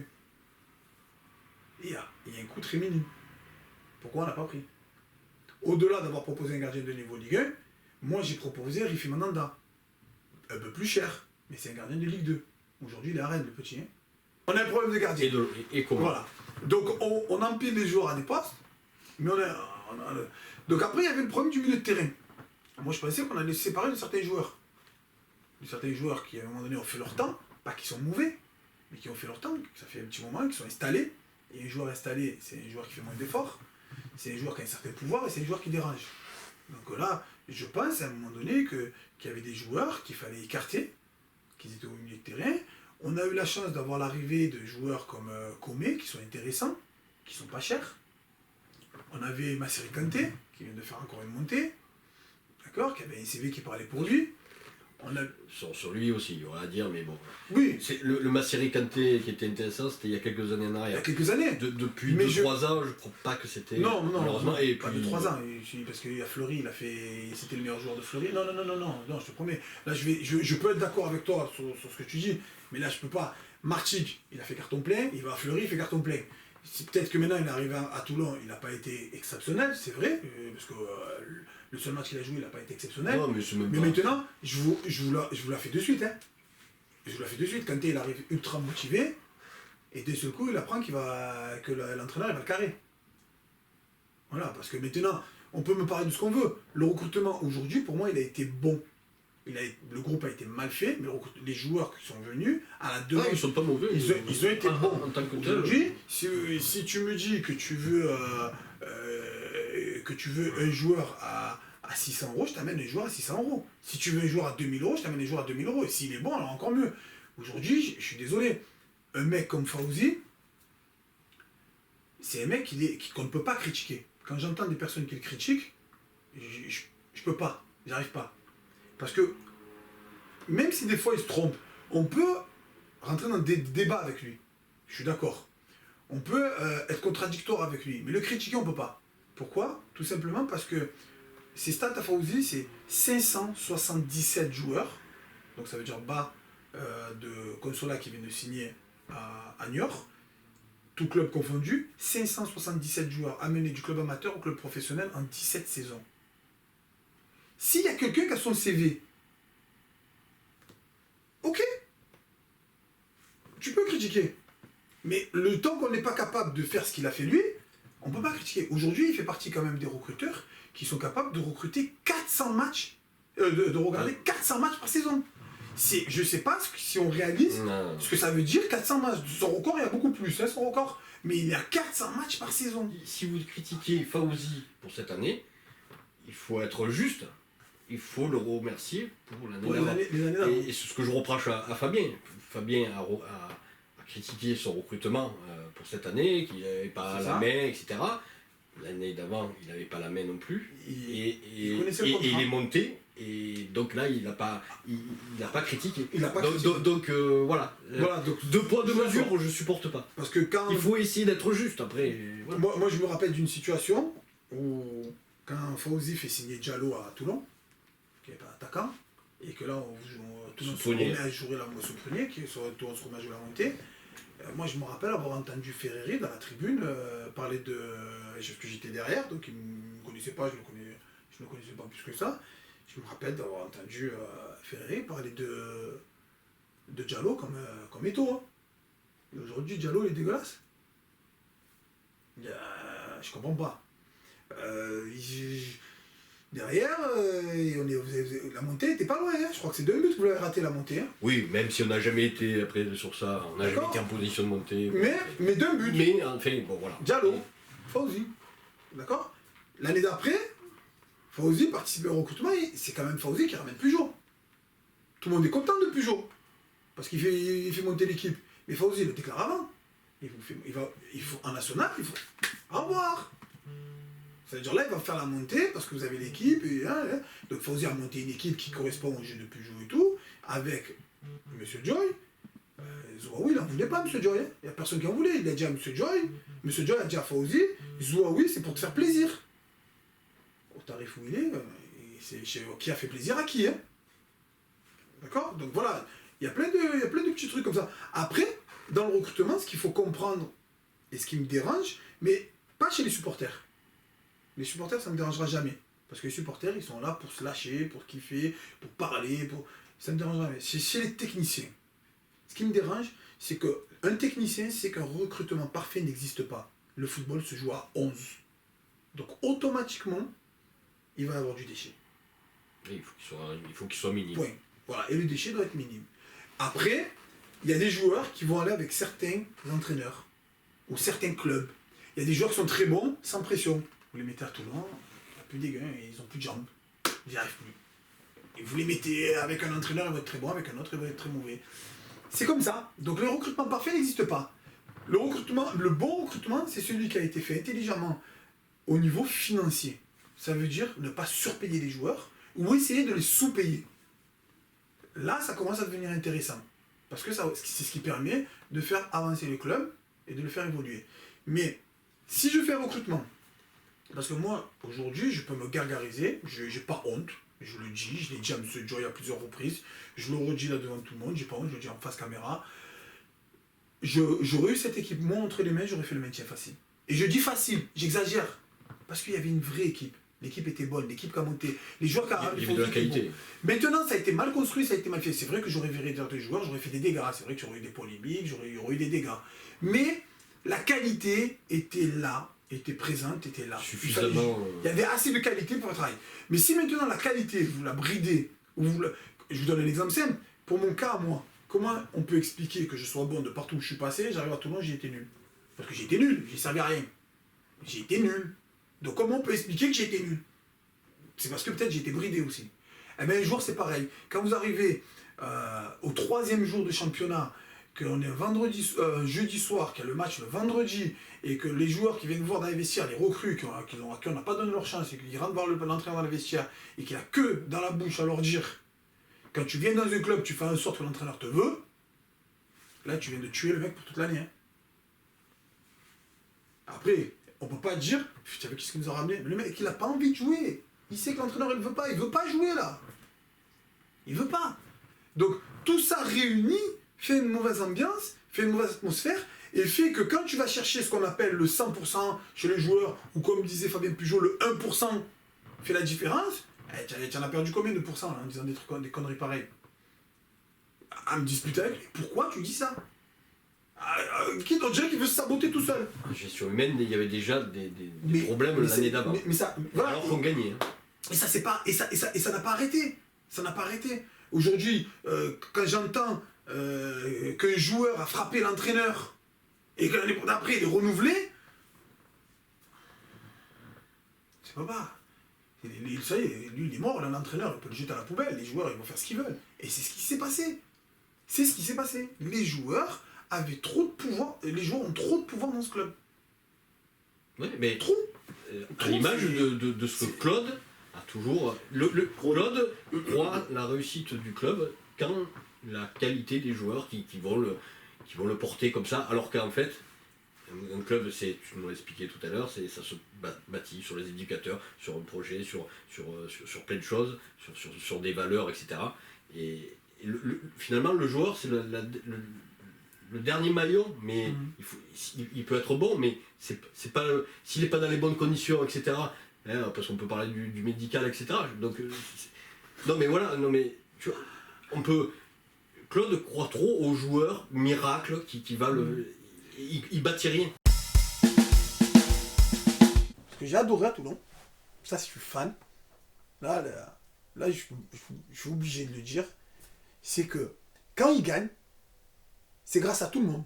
B: Et il y a un coût très minime. Pourquoi on n'a pas pris? Au-delà d'avoir proposé un gardien de niveau Ligue 1, moi j'ai proposé Rifi Mandanda. Un peu plus cher, mais c'est un gardien de Ligue 2. Aujourd'hui, il est à Rennes, le petit. Hein. On a un problème de gardien.
A: Et comment?
B: Voilà. Donc on empile les joueurs à des postes, mais donc après il y avait le problème du milieu de terrain. Moi je pensais qu'on allait se séparer de certains joueurs. De certains joueurs qui à un moment donné ont fait leur temps, pas qui sont mauvais, mais qui ont fait leur temps, ça fait un petit moment, qui sont installés. Et un joueur installé, c'est un joueur qui fait moins d'efforts, c'est un joueur qui a un certain pouvoir et c'est un joueur qui dérange. Donc là, je pense à un moment donné qu'il y avait des joueurs qu'il fallait écarter, qu'ils étaient au milieu de terrain. On a eu la chance d'avoir l'arrivée de joueurs comme Comé, qui sont intéressants, qui sont pas chers. On avait Massiri Kanté, qui vient de faire encore une montée, d'accord, qui avait un CV qui parlait pour lui. On a...
A: sur lui aussi, il y aura à dire, mais bon.
B: Oui.
A: C'est le Massiri Kanté qui était intéressant, c'était il y a quelques années en arrière.
B: Il y a quelques années.
A: Depuis 2-3 ans, je crois pas que c'était.
B: Non,
A: malheureusement. Et
B: pas
A: puis...
B: de 3 ans, parce qu'il y a Fleury, c'était le meilleur joueur de Fleury. Non, je te promets. Là, je peux être d'accord avec toi sur ce que tu dis, mais là, je peux pas. Martigues, il a fait carton plein, il va à Fleury, il fait carton plein. Peut-être que maintenant, il est arrivé à Toulon, il n'a pas été exceptionnel, c'est vrai, parce que le seul match qu'il a joué, il n'a pas été exceptionnel.
A: Non, mais
B: maintenant, je vous la fais de suite. Hein. Je vous la fais de suite. Kanté, il arrive ultra motivé, et d'un seul coup, il apprend que l'entraîneur il va le carrer. Voilà, parce que maintenant, on peut me parler de ce qu'on veut. Le recrutement aujourd'hui, pour moi, il a été bon. Le groupe a été mal fait, mais les joueurs qui sont venus, à la demande,
A: ils sont pas mauvais.
B: ils ont été bons.
A: En tant que tel.
B: Aujourd'hui, si tu me dis que tu veux un joueur à 600 €, je t'amène un joueur à 600 €. Si tu veux un joueur à 2000 €, je t'amène un joueur à 2000 €. Et s'il est bon, alors encore mieux. Aujourd'hui, je suis désolé. Un mec comme Fawzi, c'est un mec qu'on ne peut pas critiquer. Quand j'entends des personnes qui le critiquent, je peux pas, j'arrive pas. Parce que, même si des fois il se trompe, on peut rentrer dans des débats avec lui. Je suis d'accord. On peut être contradictoire avec lui, mais le critiquer, on peut pas. Pourquoi? Tout simplement parce que ses stats à Fawzi, c'est 577 joueurs, donc ça veut dire bas de Consola qui vient de signer à Niort, tout club confondu, 577 joueurs amenés du club amateur au club professionnel en 17 saisons. S'il y a quelqu'un qui a son CV, ok, tu peux critiquer. Mais le temps qu'on n'est pas capable de faire ce qu'il a fait lui, on ne peut pas critiquer. Aujourd'hui, il fait partie quand même des recruteurs qui sont capables de recruter 400 matchs, de regarder 400 matchs par saison. Je ne sais pas si on réalise ce que ça veut dire, 400 matchs. Son record, il y a beaucoup plus, hein, son record. Mais il y a 400 matchs par saison.
A: Si vous critiquez Fawzi pour cette année, il faut être juste. Il faut le remercier pour l'année d'avant. Et c'est ce que je reproche à Fabien. Fabien a critiqué son recrutement pour cette année, qu'il n'avait pas la main, etc. L'année d'avant, il n'avait pas la main non plus. Et il est monté. Et donc là, il n'a pas critiqué. Donc voilà. Donc, deux poids, deux mesures, je ne supporte pas.
B: Parce que
A: il faut essayer d'être juste après.
B: Voilà. Moi, je me rappelle d'une situation où, quand Fawzi fait signer Diallo à Toulon, qui n'est pas attaquant, et que là, tout le monde se remet à jouer la Soprenier, qui se remet à jouer la montée. Moi, je me rappelle avoir entendu Ferreri dans la tribune parler de. Parce que j'étais derrière, donc il ne me connaissait pas, je ne le connaissais pas plus que ça. Je me rappelle d'avoir entendu Ferreri parler de Diallo comme Eto'o. Hein. Et aujourd'hui, Diallo, il est dégueulasse. Je comprends pas. Derrière, la montée n'était pas loin. Hein. Je crois que c'est 2 buts que vous l'avez raté, la montée. Hein.
A: Oui, même si on n'a jamais été après sur ça, on n'a jamais été en position de monter.
B: Mais 2 buts.
A: Mais enfin, bon voilà.
B: Diallo, Fawzi. D'accord? L'année d'après, Fawzi participe au recrutement et c'est quand même Fawzi qui ramène Pujol. Tout le monde est content de Pujol. Parce qu'il fait monter l'équipe. Mais Fawzi le déclare avant. Il faut en national, il faut. Au revoir. C'est-à-dire là, il va faire la montée parce que vous avez l'équipe. Donc Fawzi a monté une équipe qui correspond au jeu de Pujol et tout, avec M. Joy. Zouaoui, il n'en voulait pas, M. Joy. Il n'y a personne qui en voulait. Il a dit à M. Joy. M. Joy a dit à Fawzi, Zouaoui, c'est pour te faire plaisir. Au tarif où il est, qui a fait plaisir à qui, hein. D'accord? Donc voilà, il y a plein de petits trucs comme ça. Après, dans le recrutement, ce qu'il faut comprendre, et ce qui me dérange, mais pas chez les supporters. Les supporters, ça ne me dérangera jamais. Parce que les supporters, ils sont là pour se lâcher, pour kiffer, pour parler, ça ne me dérangera jamais. C'est chez les techniciens. Ce qui me dérange, c'est qu'un technicien, c'est qu'un recrutement parfait n'existe pas. Le football se joue à 11. Donc automatiquement, il va y avoir du déchet.
A: Il faut qu'il soit minime.
B: Point. Voilà. Et le déchet doit être minime. Après, il y a des joueurs qui vont aller avec certains entraîneurs ou certains clubs. Il y a des joueurs qui sont très bons, sans pression. Vous les mettez à Toulon, il n'y a plus des gains, ils n'ont plus de jambes. Ils n'y arrivent plus. Et vous les mettez avec un entraîneur, il va être très bon, avec un autre, il va être très mauvais. C'est comme ça. Donc le recrutement parfait n'existe pas. Le bon recrutement, c'est celui qui a été fait intelligemment au niveau financier. Ça veut dire ne pas surpayer les joueurs ou essayer de les sous-payer. Là, ça commence à devenir intéressant. Parce que c'est ce qui permet de faire avancer le club et de le faire évoluer. Mais si je fais un recrutement, parce que moi, aujourd'hui, je peux me gargariser, je n'ai pas honte, je le dis, je l'ai dit à M. Joy à plusieurs reprises, je le redis là devant tout le monde, j'ai pas honte, je le dis en face caméra. J'aurais eu cette équipe, moi, entre les mains, j'aurais fait le maintien facile. Et je dis facile, j'exagère, parce qu'il y avait une vraie équipe. L'équipe était bonne, l'équipe qui a monté, les joueurs qui
A: il y avait de la qualité.
B: Bon. Maintenant, ça a été mal construit, ça a été mal fait. C'est vrai que j'aurais viré des joueurs, j'aurais fait des dégâts. C'est vrai que j'aurais eu des polémiques, j'aurais eu des dégâts. Mais la qualité était là, était présente, était là.
A: Suffisamment.
B: Il y avait assez de qualité pour travailler. Mais si maintenant la qualité, vous la bridez, je vous donne un exemple simple. Pour mon cas, moi, comment on peut expliquer que je sois bon de partout où je suis passé, j'arrive à Toulon, j'ai été nul. Parce que j'ai été nul, j'ai servi à rien. J'ai été nul. Donc comment on peut expliquer que j'ai été nul? C'est parce que peut-être j'ai été bridé aussi. Eh bien un jour c'est pareil. Quand vous arrivez au 3e jour de championnat, qu'on est jeudi soir, qu'il y a le match le vendredi, et que les joueurs qui viennent voir dans les vestiaires, les recrues, à qui on n'a pas donné leur chance, et qu'ils rentrent voir l'entraîneur dans les vestiaires, et qu'il a que dans la bouche à leur dire, quand tu viens dans un club, tu fais en sorte que l'entraîneur te veut, là tu viens de tuer le mec pour toute l'année. Hein. Après, on peut pas dire, putain, qu'est-ce qu'il nous a ramené? Mais le mec, il a pas envie de jouer. Il sait que l'entraîneur, il veut pas jouer là. Il veut pas. Donc, tout ça réuni fait une mauvaise ambiance, fait une mauvaise atmosphère, et fait que quand tu vas chercher ce qu'on appelle le 100% chez les joueurs, ou comme disait Fabien Pujol, le 1% fait la différence, tu en as perdu combien de pourcents là, en disant des conneries pareilles? À me disputer avec lui, pourquoi tu dis ça? Qui on dirait qu'il veut se saboter tout seul.
A: En gestion humaine, il y avait déjà des problèmes l'année d'avant.
B: Mais ça, voilà,
A: alors qu'on gagnait. Hein.
B: Et ça c'est pas, et ça n'a pas arrêté. Ça n'a pas arrêté. Aujourd'hui, quand j'entends qu'un joueur a frappé l'entraîneur et que l'année d'après il est renouvelé, c'est pas. Ça y est, lui il est mort, l'entraîneur il peut le jeter à la poubelle, les joueurs ils vont faire ce qu'ils veulent. Et c'est ce qui s'est passé. C'est ce qui s'est passé. Les joueurs avaient trop de pouvoir, et les joueurs ont trop de pouvoir dans ce club.
A: Oui, mais
B: trop.
A: À l'image de ce que Claude a toujours. Claude croit la réussite du club quand la qualité des joueurs qui vont le porter comme ça, alors qu'en fait, un club, tu nous l'as expliqué tout à l'heure, ça se bâtit sur les indicateurs, sur un projet, sur plein de choses, sur des valeurs, etc. Et finalement, le joueur, c'est le dernier maillon, mais il peut être bon, mais c'est pas, s'il n'est pas dans les bonnes conditions, etc., hein, parce qu'on peut parler du médical, etc. Donc, non mais voilà, tu vois, on peut... Claude croit trop aux joueurs miracles qui va le... Il bâtit rien.
B: Ce que j'ai adoré à Toulon, ça je suis fan, là je suis obligé de le dire, c'est que quand il gagne, c'est grâce à tout le monde.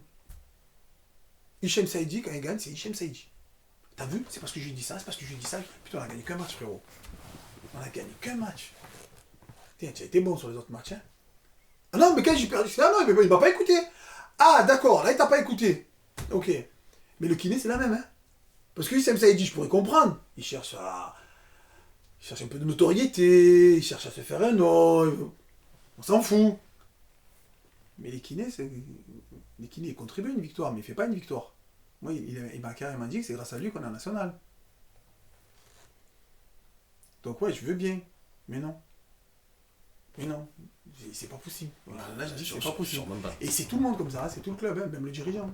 B: Hichem Saïdi, quand il gagne, c'est Hichem Saïdi. T'as vu? C'est parce que je lui dis ça, c'est parce que je lui dis ça. Putain, on a gagné qu'un match, frérot. On a gagné qu'un match. Tiens, tu as été bon sur les autres matchs, hein. Ah non, mais quand j'ai perdu, ah non, mais il m'a pas écouté. Ah, d'accord, là, il t'a pas écouté. Ok. Mais le kiné, c'est la même, hein. Parce que Hichem Saïdi, je pourrais comprendre. Il cherche un peu de notoriété, il cherche à se faire un nom. On s'en fout. Mais les kinés, ils contribuent à une victoire, mais il ne fait pas une victoire. Moi, il m'a carrément dit que c'est grâce à lui qu'on est en national. Donc ouais, je veux bien, mais non. Mais non, c'est pas possible. Là, je dis c'est pas possible. Et c'est tout le monde comme ça, c'est tout le club, hein, même le dirigeant.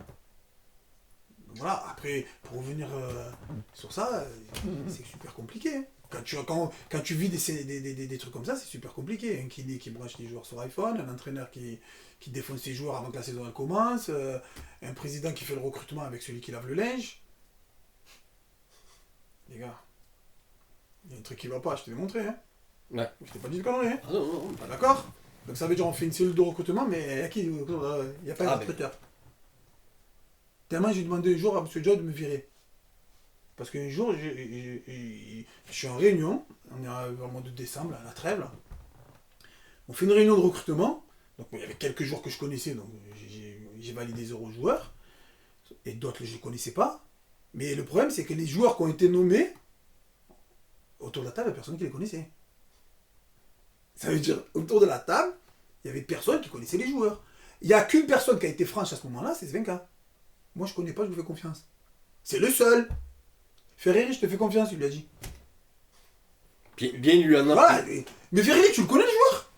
B: Donc voilà, après, pour revenir sur ça, c'est super compliqué. Quand tu vis des trucs comme ça, c'est super compliqué. Un kiné qui branche les joueurs sur iPhone, un entraîneur qui défonce ses joueurs avant que la saison elle commence, un président qui fait le recrutement avec celui qui lave le linge. Les gars, il y a un truc qui va pas, je t'ai démontré. Hein.
A: Ouais.
B: Je t'ai pas dit de conneries. Hein.
A: Ah non.
B: Ah, d'accord. Donc ça veut dire on fait une cellule de recrutement, mais il n'y a pas de recruteur. Tellement j'ai demandé un jour à M. Joe de me virer. Parce qu'un jour, je suis en réunion, on est au mois de décembre, à la trêve, là. On fait une réunion de recrutement, donc il y avait quelques joueurs que je connaissais, donc j'ai validé 0 joueurs, et d'autres je ne les connaissais pas. Mais le problème, c'est que les joueurs qui ont été nommés, autour de la table, il n'y a personne qui les connaissait. Ça veut dire, autour de la table, il y avait personne qui connaissait les joueurs. Il n'y a qu'une personne qui a été franche à ce moment-là, c'est Svenka. Moi, je ne connais pas, je vous fais confiance. C'est le seul. Ferreri, je te fais confiance, il lui a dit.
A: Bien lui en a.
B: Voilà, mais Ferreri, tu le connais le joueur?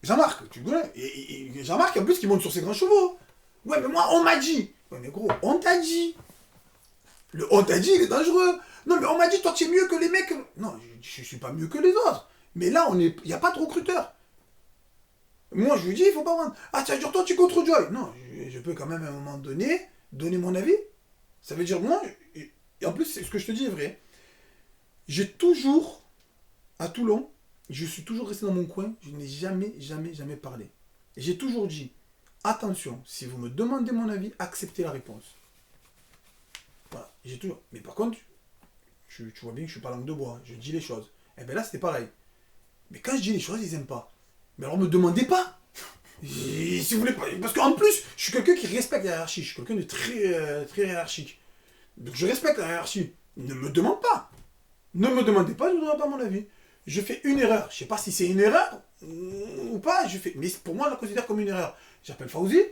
B: Jean-Marc, tu le connais? Et Jean-Marc, en plus, qui monte sur ses grands chevaux. Ouais, mais moi, on m'a dit. Ouais, mais gros, on t'a dit. Le on t'a dit, il est dangereux. Non, mais on m'a dit, toi, tu es mieux que les mecs. Non, je suis pas mieux que les autres. Mais là, il n'y a pas de recruteur. Moi, je lui dis, il faut pas vendre. Ah, ça veut dire, toi, tu contre Joy. Non, je peux quand même, à un moment donné, donner mon avis. Ça veut dire, moi... Et en plus, ce que je te dis est vrai. J'ai toujours, à Toulon, je suis toujours resté dans mon coin, je n'ai jamais parlé. Et j'ai toujours dit, attention, si vous me demandez mon avis, acceptez la réponse. Voilà, j'ai toujours. Mais par contre, tu vois bien que je suis pas langue de bois, je dis les choses. Et bien là, c'était pareil. Mais quand je dis les choses, ils n'aiment pas. Mais alors, me demandez pas. Si vous voulez pas, parce qu'en plus, je suis quelqu'un qui respecte la hiérarchie. Je suis quelqu'un de très hiérarchique. Donc je respecte la hiérarchie. Ne me demande pas. Ne me demandez pas, je ne vous donnerai pas mon avis. Je fais une erreur. Je ne sais pas si c'est une erreur ou pas. Mais pour moi, je la considère comme une erreur. J'appelle Fauzi.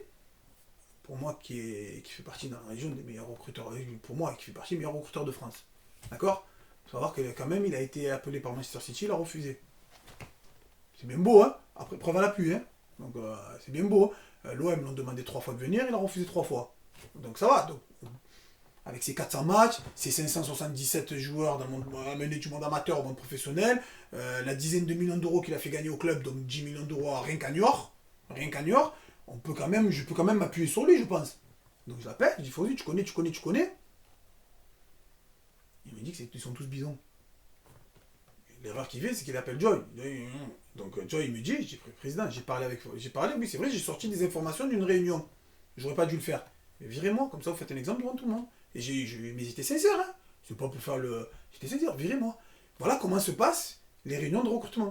B: Pour moi, qui fait partie dans la région des meilleurs recruteurs. Pour moi, qui fait partie des meilleurs recruteurs de France. D'accord? Il faut savoir que quand même, il a été appelé par Manchester City, il a refusé. C'est bien beau, hein? Après, preuve à l'appui, hein? Donc, c'est bien beau. L'OM l'ont demandé 3 fois de venir, il a refusé 3 fois. Donc, ça va. Donc, avec ses 400 matchs, ses 577 joueurs dans le monde, amenés du monde amateur au monde professionnel, la dizaine de millions d'euros qu'il a fait gagner au club, donc 10 millions d'euros rien qu'à Niort, je peux quand même m'appuyer sur lui, je pense. Donc, je l'appelle, je dis, Fauzi, tu connais. Il me dit qu'ils sont tous bidons. L'erreur qu'il fait, c'est qu'il appelle Joy. Donc Joy, il me dit, j'ai pris le président, j'ai parlé, oui, c'est vrai, j'ai sorti des informations d'une réunion. J'aurais pas dû le faire. Mais virez-moi, comme ça vous faites un exemple devant tout le monde. Mais j'étais sincère, hein. C'est pas pour faire le... J'étais sincère, virez-moi. Voilà comment se passent les réunions de recrutement.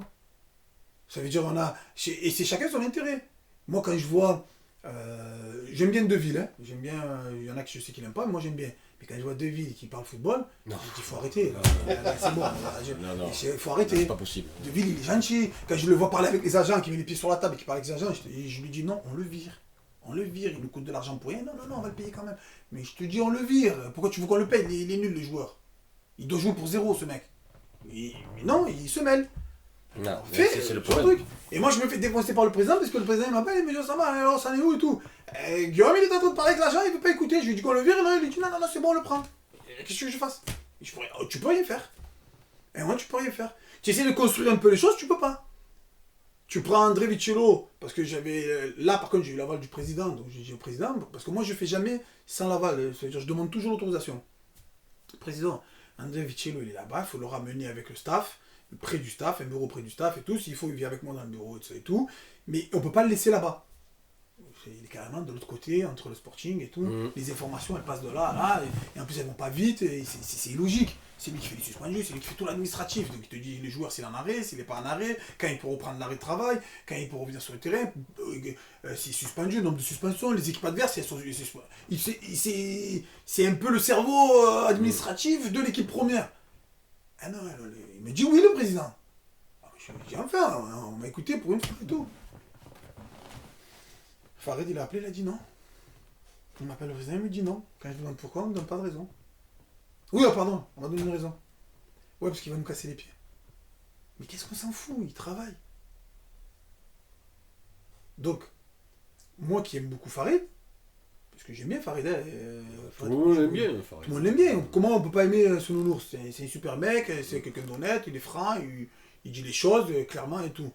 B: Ça veut dire et c'est chacun son intérêt. Moi, quand je vois... j'aime bien Deville, hein. J'aime bien... Il y en a qui je sais qui n'aiment pas, mais moi j'aime bien. Mais quand je vois Deville qui parle football, je dis, il faut arrêter. C'est bon. Il faut arrêter.
A: C'est pas possible.
B: Deville, il est gentil. Quand je le vois parler avec les agents, qui met les pieds sur la table et qui parle avec les agents, je lui dis non, on le vire. On le vire, il nous coûte de l'argent pour rien. Non, on va le payer quand même. Mais je te dis, on le vire. Pourquoi tu veux qu'on le paye? Il est nul, le joueur. Il doit jouer pour 0, ce mec. Mais non, il se mêle.
A: Non,
B: c'est
A: le problème.
B: Et moi, je me fais défoncer par le président parce que le président il m'appelle, il me dit ça va, alors ça en est où et tout. Guillaume, il est en train de parler avec l'agent, il ne veut pas écouter. Je lui dis qu'on le vire, et il dit non, c'est bon, on le prend. Qu'est-ce que je fasse? Tu peux rien faire. Et moi, tu peux rien faire. Tu essaies de construire un peu les choses, tu peux pas. Tu prends André Vicello, parce que là, par contre, j'ai eu l'aval du président, donc j'ai dit au président, parce que moi, je fais jamais sans l'aval. C'est-à-dire, je demande toujours l'autorisation. Président, André Vicello, il est là-bas, il faut le ramener avec le staff. Près du staff, un bureau près du staff et tout, s'il faut il vient avec moi dans le bureau et tout, mais on peut pas le laisser là-bas. Il est carrément de l'autre côté, entre le Sporting et tout, les informations elles passent de là à là, et en plus elles vont pas vite, et c'est illogique. C'est lui qui fait les suspendus, c'est lui qui fait tout l'administratif, donc il te dit les joueurs s'il est en arrêt, s'il n'est pas en arrêt, quand il peut reprendre l'arrêt de travail, quand il peut revenir sur le terrain, s'il est suspendu, le nombre de suspensions, les équipes adverses, c'est un peu le cerveau administratif de l'équipe première. Ah non, il me dit oui, le président. Je lui dis enfin, on m'a écouté pour une fois et tout. Farid, il a appelé, il a dit non. Il m'appelle le président, il me dit non. Quand je lui demande pourquoi, on ne me donne pas de raison. Oui, pardon, on m'a donné une raison. Ouais, parce qu'il va nous casser les pieds. Mais qu'est-ce qu'on s'en fout, il travaille. Donc, moi qui aime beaucoup Farid, parce que j'aime bien Farid.
A: Tout le monde l'aime bien, Farid.
B: Tout le monde l'aime bien. Comment on peut pas aimer ce nounours? C'est un super mec, c'est quelqu'un d'honnête, il est franc, il dit les choses clairement et tout.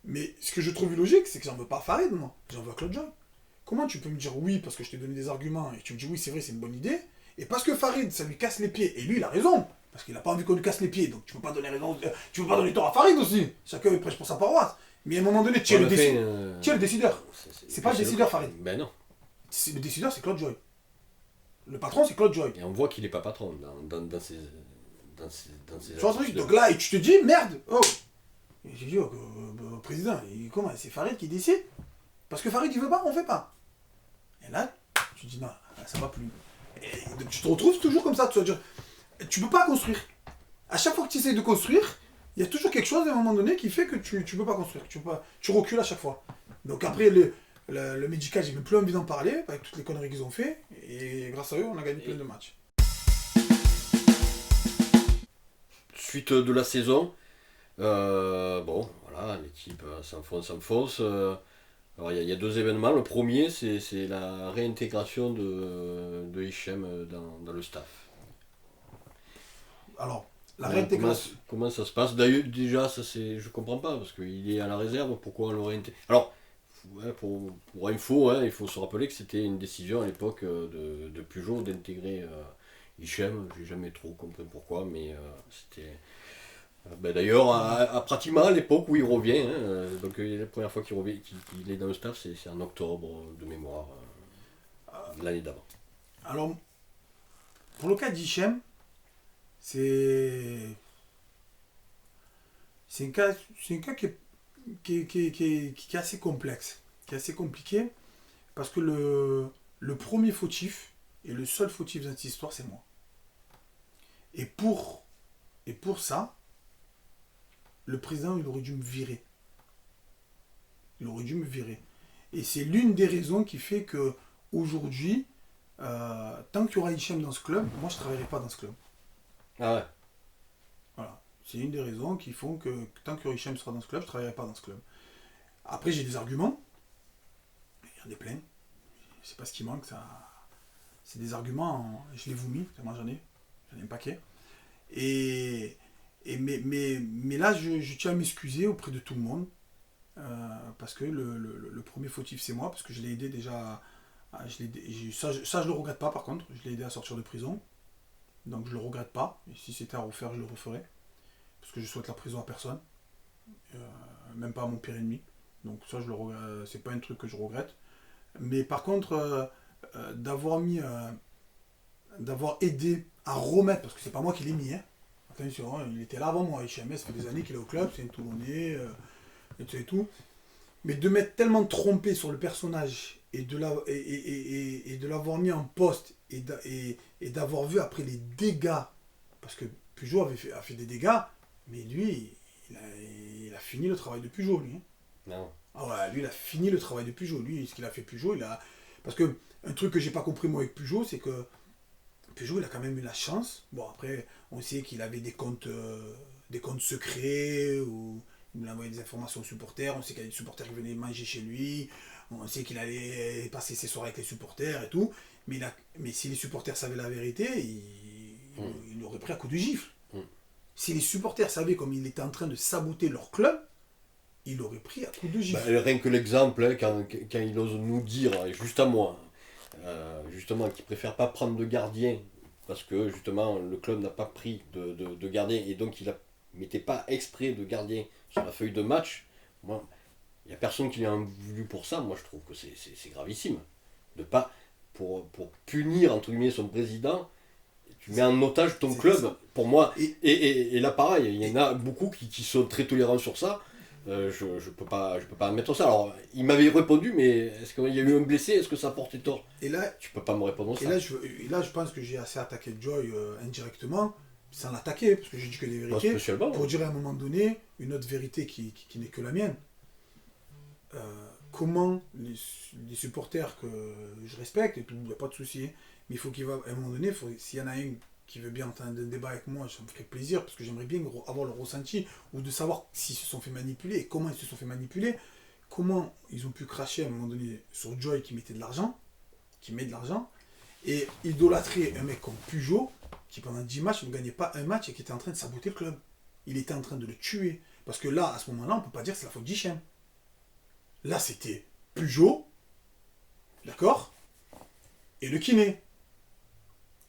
B: Mais ce que je trouve illogique, c'est que j'en veux pas Farid, moi. J'en veux à Claude Joy. Comment tu peux me dire oui parce que je t'ai donné des arguments et tu me dis oui, c'est vrai, c'est une bonne idée, et parce que Farid, ça lui casse les pieds, et lui, il a raison, parce qu'il a pas envie qu'on lui casse les pieds, donc tu peux pas donner raison, tu peux pas donner tort à Farid aussi. Chacun prêche pour sa paroisse. Mais à un moment donné, tu es le décideur. C'est pas le décideur, Farid.
A: Ben non.
B: Le décideur, c'est Claude Joy. Le patron, c'est Claude Joy.
A: Et on voit qu'il n'est pas patron dans ses
B: donc là, et tu te dis, merde, oh. Et j'ai dit, président, comment, c'est Farid qui décide? Parce que Farid, il veut pas, on fait pas. Et là, tu dis, non, ça va plus. Et donc tu te retrouves toujours comme ça, tu peux pas construire. À chaque fois que tu essayes de construire, il y a toujours quelque chose à un moment donné qui fait que tu peux pas construire. Tu recules à chaque fois. Donc après, le médical, j'ai même plus envie d'en parler, avec toutes les conneries qu'ils ont fait. Et grâce à eux, on a gagné plein de matchs.
A: Suite de la saison, bon, voilà, l'équipe s'enfonce. Alors il y a 2 événements. Le premier, c'est la réintégration de Hichem dans le staff.
B: Alors, la réintégration...
A: Comment ça se passe? D'ailleurs, déjà, je comprends pas, parce qu'il est à la réserve, pourquoi on le réintègre? Alors, pour info, il faut se rappeler que c'était une décision à l'époque de Pujol d'intégrer Hichem. J'ai jamais trop compris pourquoi, mais c'était... d'ailleurs, à pratiquement à l'époque où il revient, donc la première fois qu'il est dans le staff, c'est en octobre de mémoire, l'année d'avant.
B: Alors, pour le cas d'Hichem, c'est un cas qui est assez complexe. qui est assez compliqué, parce que le premier fautif, et le seul fautif dans cette histoire, c'est moi. Et pour ça, le président, il aurait dû me virer. Il aurait dû me virer. Et c'est l'une des raisons qui fait que aujourd'hui, tant qu'il y aura Hichem dans ce club, moi je ne travaillerai pas dans ce club.
A: Ah ouais.
B: Voilà. C'est une des raisons qui font que tant que Hichem sera dans ce club, je ne travaillerai pas dans ce club. Après, j'ai des arguments. Il y en a plein. Je sais pas ce qui manque. Ça... C'est des arguments, je les vomis. Moi, j'en ai un paquet. Mais là, je tiens à m'excuser auprès de tout le monde. Parce que le premier fautif, c'est moi. Parce que je l'ai aidé déjà. Ça, je le regrette pas, par contre. Je l'ai aidé à sortir de prison. Donc, je le regrette pas. Et si c'était à refaire, je le referais. Parce que je souhaite la prison à personne. Même pas à mon pire ennemi. Donc ça, c'est pas un truc que je regrette. Mais par contre, d'avoir aidé à remettre, parce que c'est pas moi qui l'ai mis, hein. Attention, il était là avant moi, HMS, ça fait des années qu'il est au club, c'est un Toulonnais, et tout. Mais de m'être tellement trompé sur le personnage et de l'avoir mis en poste et d'avoir vu après les dégâts, parce que Peugeot a fait des dégâts, mais lui, il a fini le travail de Peugeot, lui. Hein.
A: Non.
B: Ah ouais, lui, il a fini le travail de Peugeot. Lui, ce qu'il a fait Peugeot, parce que un truc que j'ai pas compris moi avec Peugeot, c'est que Peugeot, il a quand même eu la chance. Bon, après, on sait qu'il avait des comptes secrets, où il envoyait des informations aux supporters. On sait qu'il y a des supporters qui venaient manger chez lui. On sait qu'il allait passer ses soirées avec les supporters et tout. Mais si les supporters savaient la vérité, il aurait pris un coup de gifle. Si les supporters savaient comme il était en train de saboter leur club, il aurait pris un coup de gifle.
A: Rien que l'exemple, hein, quand il ose nous dire, juste à moi, justement, qu'il préfère pas prendre de gardien, parce que justement le club n'a pas pris de gardien, et donc il ne mettait pas exprès de gardien sur la feuille de match. Moi, il n'y a personne qui lui a voulu pour ça. Moi, je trouve que c'est gravissime. De pas, pour punir, entre guillemets, son président, tu mets en otage ton club. Ça. Pour moi, et là pareil, il y en a beaucoup qui sont très tolérants sur ça. Je peux pas admettre ça. Alors, il m'avait répondu, mais est-ce qu'il y a eu un blessé? Est-ce que ça a porté tort?
B: Et là,
A: tu peux pas me répondre ça.
B: Et là, je pense que j'ai assez attaqué Joy indirectement, sans l'attaquer, parce que j'ai dit que des vérités. Pour dire à un moment donné une autre vérité qui n'est que la mienne. Comment les supporters que je respecte, et puis il n'y a pas de souci, mais il faut qu'il va à un moment donné, s'il y en a un qui veut bien entendre un débat avec moi, ça me ferait plaisir, parce que j'aimerais bien avoir le ressenti, ou de savoir s'ils se sont fait manipuler, et comment ils se sont fait manipuler, comment ils ont pu cracher à un moment donné sur Joy qui met de l'argent, et idolâtrer un mec comme Peugeot, qui pendant 10 matchs ne gagnait pas un match et qui était en train de saboter le club. Il était en train de le tuer. Parce que là, à ce moment-là, on ne peut pas dire que c'est la faute d'Hichem. Là, c'était Peugeot, d'accord, et le kiné.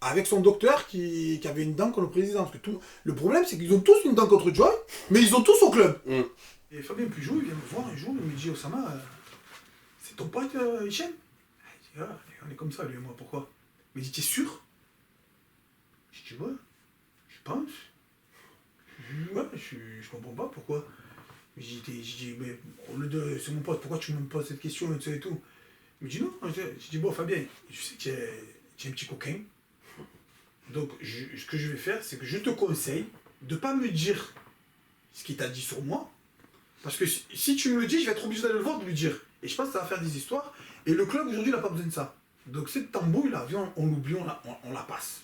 B: Avec son docteur qui avait une dent contre le président. Parce que le problème, c'est qu'ils ont tous une dent contre Joy, mais ils ont tous au club. Et Fabien Peugeot, il vient me voir un jour, il me dit, Osama, c'est ton pote Hichem? Il dit, on est comme ça, lui et moi, pourquoi? Mais il dit, t'es sûr? Je dis, ouais, je pense. Ouais, je comprends pas pourquoi. Mais j'ai dit, mais au lieu de, c'est mon pote, pourquoi tu me poses cette question et tout? Il me dit non. Je dis, bon, Fabien, je sais que tu es un petit coquin. Donc, ce que je vais faire, c'est que je te conseille de ne pas me dire ce qu'il t'a dit sur moi. Parce que si tu me le dis, je vais être obligé d'aller le voir de lui dire. Et je pense que ça va faire des histoires. Et le club, aujourd'hui, il n'a pas besoin de ça. Donc, cette tambouille-là, viens, on l'oublie, on la passe.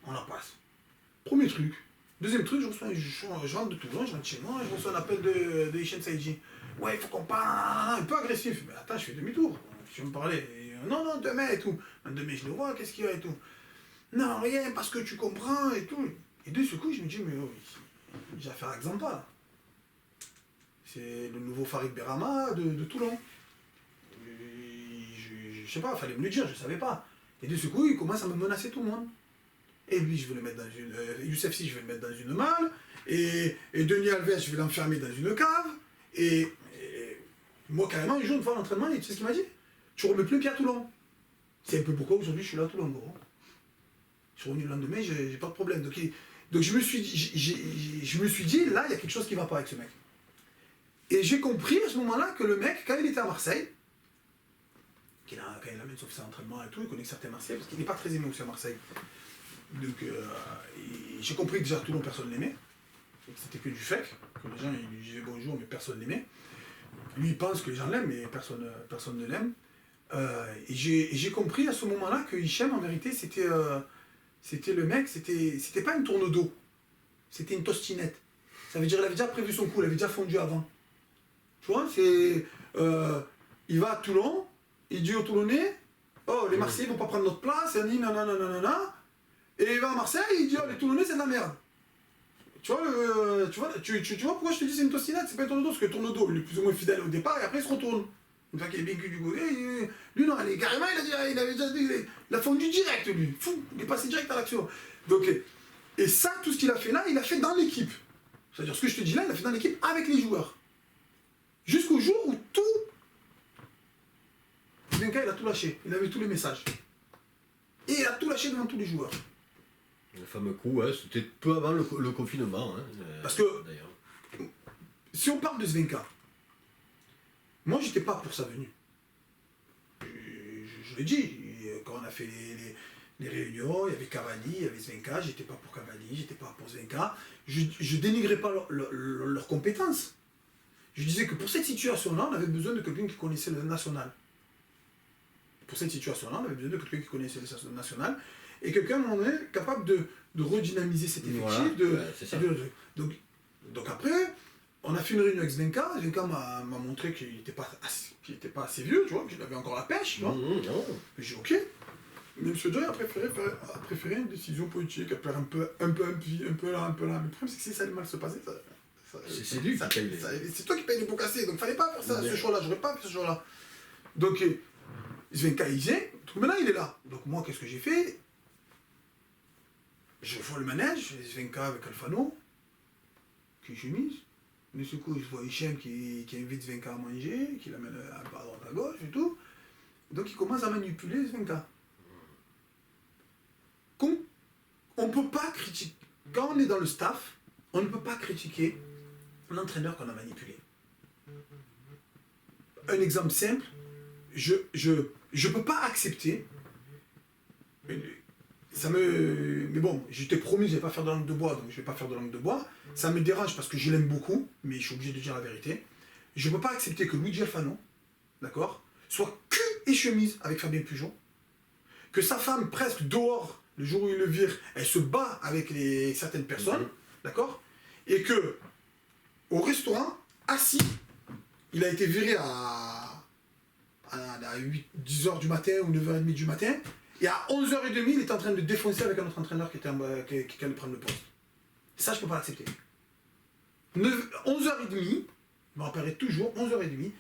B: On la passe. Premier truc. Deuxième truc, je rentre de Toulon, je rentre chez moi, je reçois un appel de Hichem Saïdji. Ouais, il faut qu'on parle, un peu agressif. Mais attends, je fais demi-tour. Tu veux me parler? Non, demain et tout. Demain, je le vois, qu'est-ce qu'il y a et tout. Non, rien, parce que tu comprends et tout. Et de ce coup, je me dis, mais oh, j'ai affaire à Xampa, là. C'est le nouveau Farid Berama de Toulon. Je sais pas, il fallait me le dire, je savais pas. Et de ce coup, il commence à me menacer tout le monde. Et lui, je vais le mettre dans une... Youssef Si, je vais le mettre dans une malle. Et Denis Alves, je vais l'enfermer dans une cave. Et moi, carrément, un jour, une fois à l'entraînement, tu sais ce qu'il m'a dit? Tu remets plus le pied à Toulon. C'est un peu pourquoi aujourd'hui, je suis là à Toulon, gros. Je suis revenu le lendemain, j'ai pas de problème. Donc je me suis dit, là, il y a quelque chose qui va pas avec ce mec. Et j'ai compris à ce moment-là que le mec, quand il était à Marseille, quand il amène son fils à l'entraînement et tout, il connaît certains Marseillais, parce qu'il n'est pas très aimé aussi à Marseille. Donc j'ai compris que déjà Toulon, personne ne l'aimait. C'était que du fake, que les gens ils lui disaient bonjour, mais personne ne l'aimait. Lui, il pense que les gens l'aiment, mais personne ne l'aime. Et j'ai compris à ce moment-là que Hichem, en vérité, c'était le mec, c'était pas une tourne d'eau, c'était une tostinette. Ça veut dire qu'il avait déjà prévu son coup, il avait déjà fondu avant. Tu vois, il va à Toulon, il dit aux Toulonnais, oh, les Marseillais vont pas prendre notre place, et il va à Marseille, il dit, oh, les Toulonnais, c'est de la merde. Tu vois pourquoi je te dis c'est une tostinette, c'est pas une tourne d'eau, parce que le tourne d'eau, il est plus ou moins fidèle au départ, et après il se retourne. Une fois qu'il est bien cul du côté, lui non, carrément, il avait déjà dit, il a fondu direct, lui. Fou, il est passé direct à l'action. Donc, et ça, tout ce qu'il a fait là, il a fait dans l'équipe. C'est-à-dire, ce que je te dis là, il a fait dans l'équipe avec les joueurs. Jusqu'au jour où tout... Zvenka, il a tout lâché. Il avait tous les messages. Et il a tout lâché devant tous les joueurs.
A: Le fameux coup, ouais, c'était peu avant le confinement. Hein,
B: parce que, si on parle de Zvenka, moi, j'étais pas pour sa venue. Je l'ai dit, quand on a fait les réunions, il y avait Cavani, il y avait Zvenka, j'étais pas pour Cavani, j'étais pas pour Zvenka. Je dénigrais pas leurs compétences. Je disais que pour cette situation-là, on avait besoin de quelqu'un qui connaissait le national. Pour cette situation-là, on avait besoin de quelqu'un qui connaissait le national et quelqu'un on est capable de redynamiser cet effectif. Voilà, donc après, on a fait une réunion avec Zvenka. Zvenka m'a montré qu'il n'était pas assez vieux, tu vois, qu'il avait encore la pêche, tu vois. J'ai dit ok. Mais M. Joy a préféré une décision politique, à faire un peu là, un peu là. Mais le problème, c'est que si ça allait mal se passer,
A: c'est lui qui paye.
B: C'est toi qui payes les pots cassés, donc fallait pas faire ça, ce choix-là, j'aurais pas fait ce choix-là. Donc, Zvenka, il vient, donc maintenant il est là. Donc moi, qu'est-ce que j'ai fait? Je vois le manège, Zvenka avec Alfano, qui est chemise. Mais ce coup, je vois Hichem qui invite Zvenka à manger, qui l'amène à droite à gauche et tout. Donc il commence à manipuler Zvenka. On ne peut pas critiquer. Quand on est dans le staff, on ne peut pas critiquer l'entraîneur qu'on a manipulé. Un exemple simple, je peux pas accepter. Mais bon, je t'ai promis que je ne vais pas faire de langue de bois, donc je ne vais pas faire de langue de bois. Ça me dérange parce que je l'aime beaucoup, mais je suis obligé de dire la vérité. Je ne peux pas accepter que Luigi Alfano, d'accord, soit cul et chemise avec Fabien Pujon, que sa femme, presque dehors, le jour où il le vire, elle se bat avec certaines personnes, d'accord, et que au restaurant, assis, il a été viré à 10h du matin ou 9h30 du matin, et à 11h30, il est en train de défoncer avec un autre entraîneur qui allait prendre le poste. Ça, je ne peux pas l'accepter. 11h30, je me rappellerai toujours, 11h30,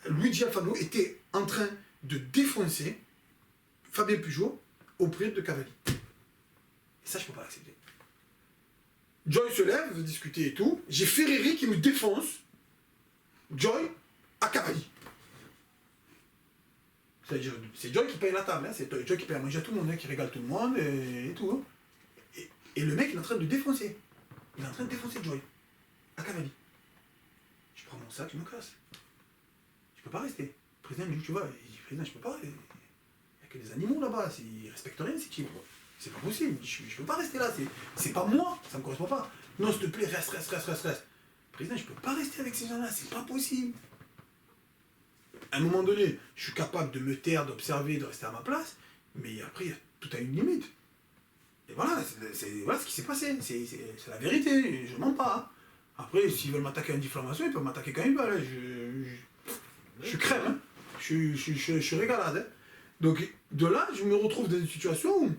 B: Luigi Alfano était en train de défoncer Fabien Pujon auprès de Cavani. Et ça, je ne peux pas l'accepter. Joy se lève, veut discuter et tout. J'ai Ferreri qui me défonce Joy à Cavani. C'est-à-dire, c'est Joy qui paye la table, hein. C'est Joy qui paye à manger à tout le monde, hein, qui régale tout le monde et tout. Hein. Et le mec, il est en train de défoncer. Il est en train de défoncer Joy à Cavani. Je prends mon sac, je me casse. Je peux pas rester. Le président me dit, tu vois, il dit, président, je peux pas. Il n'y a que des animaux là-bas, ils respectent rien, ces types. C'est pas possible, je peux pas rester là, c'est pas moi, ça me correspond pas. Non, s'il te plaît, reste. Président, je peux pas rester avec ces gens-là, c'est pas possible. À un moment donné, je suis capable de me taire, d'observer, de rester à ma place, mais après, tout a une limite. Et voilà, voilà ce qui s'est passé, c'est la vérité, je mens pas. Hein. Après, s'ils veulent m'attaquer en diffamation, ils peuvent m'attaquer quand ils veulent. Hein. Je suis crème, hein. je suis régalade. Hein. Donc, de là, je me retrouve dans une situation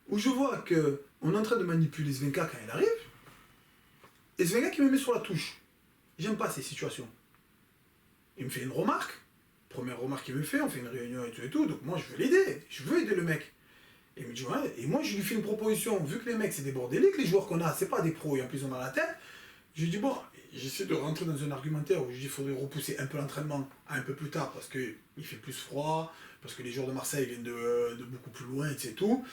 B: où je vois qu'on est en train de manipuler Zvenka quand il arrive, et Zvenka qui me met sur la touche. J'aime pas ces situations. Il me fait une remarque, première remarque qu'il me fait, on fait une réunion et tout, donc moi je veux l'aider, je veux aider le mec. Et il me dit, ouais, et moi je lui fais une proposition, vu que les mecs c'est des bordéliques, les joueurs qu'on a, c'est pas des pros et en plus on a la tête, je lui dis, bon, j'essaie de rentrer dans un argumentaire où je dis qu'il faudrait repousser un peu l'entraînement à un peu plus tard, parce qu'il fait plus froid, parce que les joueurs de Marseille viennent de beaucoup plus loin, et tout.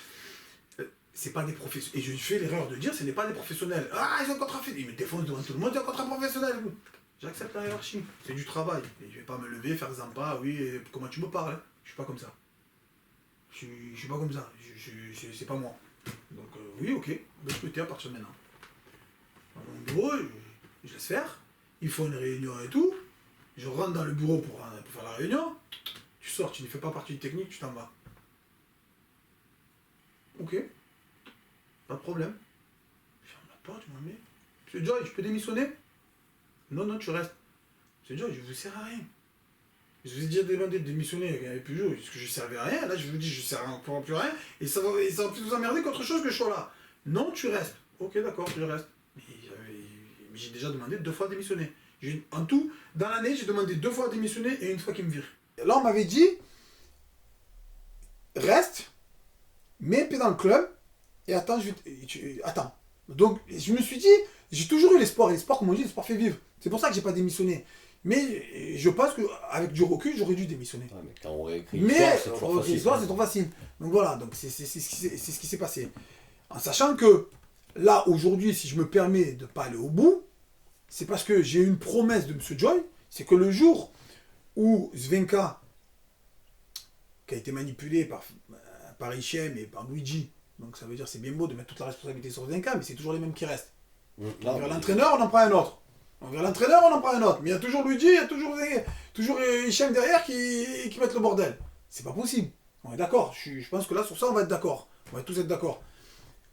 B: C'est pas des professionnels. Et je fais l'erreur de dire, ce n'est pas des professionnels. Ah, ils ont contrefait. Ils me défoncent devant tout le monde, ils ont contre professionnel. J'accepte la hiérarchie. C'est du travail. Et je vais pas me lever, faire Zampa, oui, et comment tu me parles, hein. Je suis pas comme ça. Je suis pas comme ça. C'est pas moi. Donc oui, ok, je peux à partir de maintenant. Dans mon bureau, je laisse faire. Il faut une réunion et tout. Je rentre dans le bureau pour faire la réunion. Tu sors, tu ne fais pas partie du technique, tu t'en vas. Ok, pas de problème. Je ferme la porte, je m'en mets. Monsieur Joy, je peux démissionner? Non, non, tu restes. Monsieur Joy, je ne vous sers à rien. Je vous ai déjà demandé de démissionner il y avait plus de jours, parce que je ne servais à rien. Là, je vous dis, je ne sers encore plus à rien. Et ça va plus vous emmerder qu'autre chose que je sois là. Non, tu restes. Ok, d'accord, je reste. Mais j'ai déjà demandé 2 fois à démissionner. En tout, dans l'année, j'ai demandé 2 fois à démissionner et 1 fois qu'il me vire. Là, on m'avait dit, reste, mets pied dans le club, et attends, attends. Donc, je me suis dit, j'ai toujours eu l'espoir, et l'espoir, comme on dit, l'espoir fait vivre. C'est pour ça que j'ai pas démissionné. Mais je pense qu'avec du recul, j'aurais dû démissionner.
D: Ouais, mais quand on réécrit
B: Mais
D: c'est toujours facile.
B: l'histoire, c'est trop facile. Donc voilà, donc c'est ce qui s'est passé. En sachant que là, aujourd'hui, si je me permets de ne pas aller au bout, c'est parce que j'ai une promesse de M. Joy, c'est que le jour où Zvenka, qui a été manipulé par Hichem et par Luigi, donc ça veut dire c'est bien beau de mettre toute la responsabilité sur Zvenka, mais c'est toujours les mêmes qui restent. On vire l'entraîneur, on en prend un autre. On vire l'entraîneur, on en prend un autre. Mais il y a toujours Luigi, il y a toujours Hichem derrière qui mettent le bordel. C'est pas possible. On est d'accord. Je pense que là, sur ça, on va être d'accord. On va tous être d'accord.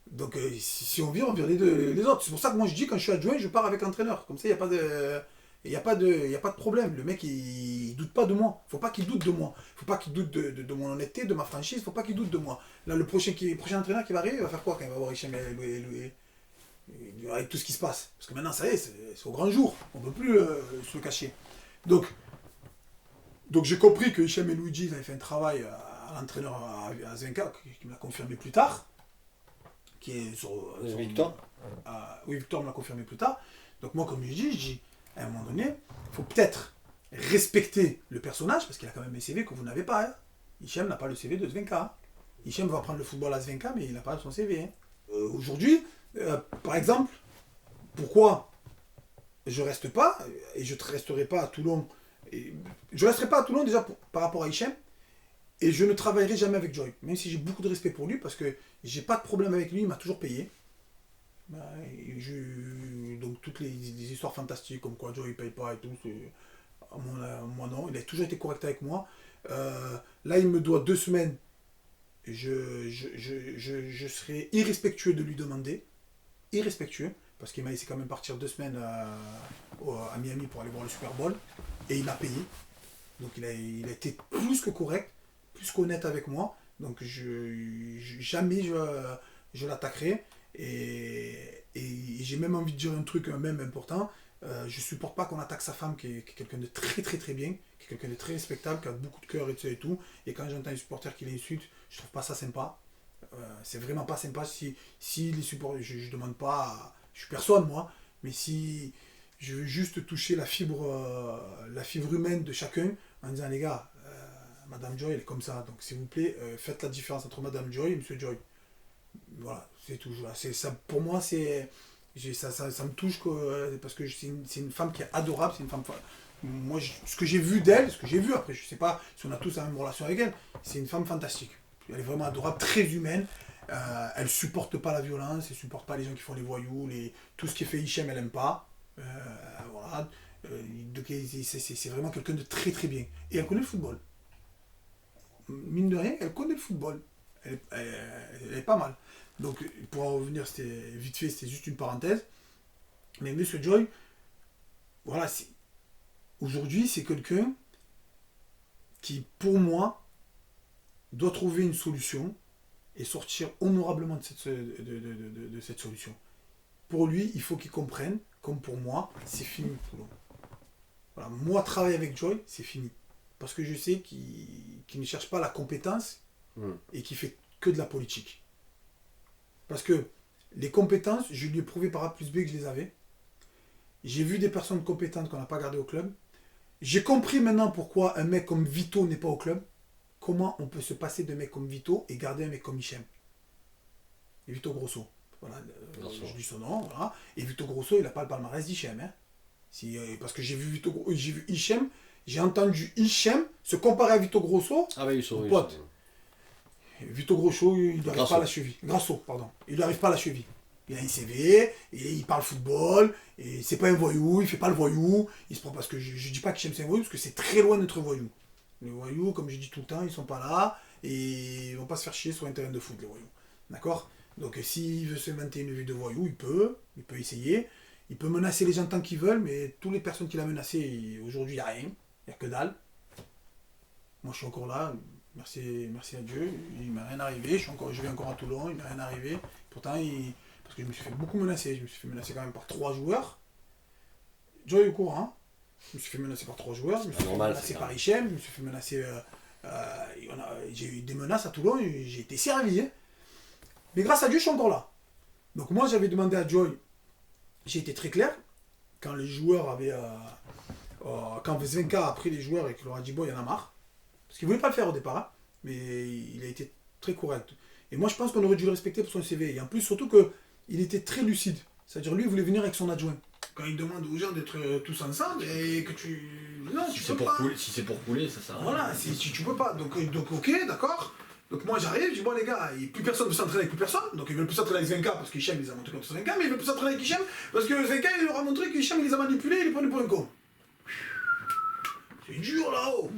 B: Donc, si on vire les autres. C'est pour ça que moi, je dis, quand je suis adjoint, je pars avec l'entraîneur. Comme ça, il n'y a pas de problème. Le mec, il doute pas de moi. Faut pas qu'il doute de moi. Faut pas qu'il doute de mon honnêteté, de ma franchise. Faut pas qu'il doute de moi. Là, le prochain entraîneur qui va arriver, il va faire quoi quand il va voir Hichem avec tout ce qui se passe? Parce que maintenant, ça y est, c'est au grand jour. On ne peut plus se le cacher. Donc j'ai compris que Hichem et Luigi ils avaient fait un travail à l'entraîneur à Zvenka, qui me l'a confirmé plus tard. Qui est sur
D: Victor
B: oui, Victor me l'a confirmé plus tard. Donc moi, comme je dis, à un moment donné, il faut peut-être respecter le personnage, parce qu'il a quand même un CV que vous n'avez pas. Hein. Hichem n'a pas le CV de Zvenka. Hein. Hichem va prendre le football à Zvenka, mais il n'a pas son CV. Hein. Aujourd'hui, par exemple, pourquoi je reste pas, et je ne resterai pas à Toulon, je ne resterai pas à Toulon déjà par rapport à Hichem, et je ne travaillerai jamais avec Joy, même si j'ai beaucoup de respect pour lui, parce que j'ai pas de problème avec lui, il m'a toujours payé. Donc toutes les histoires fantastiques, comme quoi Joy ne paye pas et tout, moi non, il a toujours été correct avec moi. Là, il me doit 2 semaines, je serais irrespectueux de lui demander, irrespectueux, parce qu'il m'a laissé quand même partir 2 semaines à Miami pour aller voir le Super Bowl, et il m'a payé. Donc il a été plus que correct, plus qu'honnête avec moi. Donc jamais je l'attaquerai. Et j'ai même envie de dire un truc même important. Je supporte pas qu'on attaque sa femme, qui est quelqu'un de très très très bien, qui est quelqu'un de très respectable, qui a beaucoup de cœur et tout. Et quand j'entends les supporters qui l'insultent, je trouve pas ça sympa. C'est vraiment pas sympa. Si les supporters, je demande pas, je suis personne moi, mais si je veux juste toucher la fibre humaine de chacun en disant les gars, Madame Joy elle est comme ça, donc s'il vous plaît faites la différence entre Madame Joy et Monsieur Joy. Voilà, c'est tout. C'est ça, pour moi ça me touche parce que c'est une femme qui est adorable, c'est une femme. Moi, ce que j'ai vu d'elle, ce que j'ai vu après, je sais pas si on a tous la même relation avec elle, c'est une femme fantastique. Elle est vraiment adorable, très humaine. Elle supporte pas la violence, elle supporte pas les gens qui font les voyous, tout ce qui est fait Hichem, elle aime pas. Voilà. C'est vraiment quelqu'un de très très bien. Et elle connaît le football. Mine de rien, elle connaît le football. Elle est pas mal. Donc, pour en revenir, vite fait, c'était juste une parenthèse. Mais Monsieur Joy, voilà, aujourd'hui, c'est quelqu'un qui, pour moi, doit trouver une solution et sortir honorablement de cette solution. Pour lui, il faut qu'il comprenne, comme pour moi, c'est fini. Voilà, moi, travailler avec Joy, c'est fini. Parce que je sais qu'il ne cherche pas la compétence et qu'il fait que de la politique. Parce que les compétences, je lui ai prouvé par A plus B que je les avais. J'ai vu des personnes compétentes qu'on n'a pas gardées au club. J'ai compris maintenant pourquoi un mec comme Vito n'est pas au club. Comment on peut se passer de mec comme Vito et garder un mec comme Hichem. Vito Grosso. Voilà, je dis son nom. Voilà. Et Vito Grosso, il n'a pas le palmarès d'Hichem. Hein. Parce que j'ai vu Hichem, j'ai entendu Hichem se comparer à Vito Grosso.
A: Ah oui, ils sont.
B: Pote. Vito Grosso, il ne lui arrive
A: Grasso.
B: pas à la cheville. Grasso, pardon. Il ne lui arrive pas à la cheville. Il a un CV, et il parle football, et c'est pas un voyou, il fait pas le voyou. Il se prend parce que je dis pas qu'Hichem c'est un voyou, parce que c'est très loin d'être voyou. Les voyous, comme je dis tout le temps, ils sont pas là, et ils vont pas se faire chier sur un terrain de foot, les voyous. D'accord? Donc s'il veut se maintenir une vie de voyou, il peut essayer. Il peut menacer les gens tant qu'ils veulent, mais toutes les personnes qu'il a menacées, aujourd'hui, il n'y a rien. Il n'y a que dalle. Moi, je suis encore là. Merci à Dieu. Il ne m'est rien arrivé. Je vais encore à Toulon. Il ne m'est rien arrivé. Pourtant, parce que je me suis fait beaucoup menacer. Je me suis fait menacer quand même par 3 joueurs. Joy est au courant. Je me suis fait menacer par 3 joueurs. Je me suis fait menacer par Hichem. Je me suis fait menacer... j'ai eu des menaces à Toulon. J'ai été servi. Hein. Mais grâce à Dieu, je suis encore là. Donc moi, j'avais demandé à Joy... J'ai été très clair, quand les joueurs avaient... quand Zvenka a pris les joueurs et qu'il leur a dit, bon, il y en a marre, parce qu'il ne voulait pas le faire au départ, hein, mais il a été très correct. Et moi, je pense qu'on aurait dû le respecter pour son CV. Et en plus, surtout qu'il était très lucide. C'est-à-dire, lui, il voulait venir avec son adjoint. Quand il demande aux gens d'être tous ensemble, et que tu... Non,
A: si c'est pour couler, si c'est pour couler, ça sert à rien.
B: Voilà, si tu peux pas. Donc ok, d'accord. Donc moi j'arrive, je dis bon les gars, plus personne ne veut s'entraîner avec plus personne, donc ils veulent plus s'entraîner avec Zvenka parce qu'Hichem les a montrés contre Zvenka, mais ils veulent plus s'entraîner avec Hichem parce que Zvenka il leur a montré qu'Hichem il les a manipulés, il les prenait pour un con. C'est dur là-haut.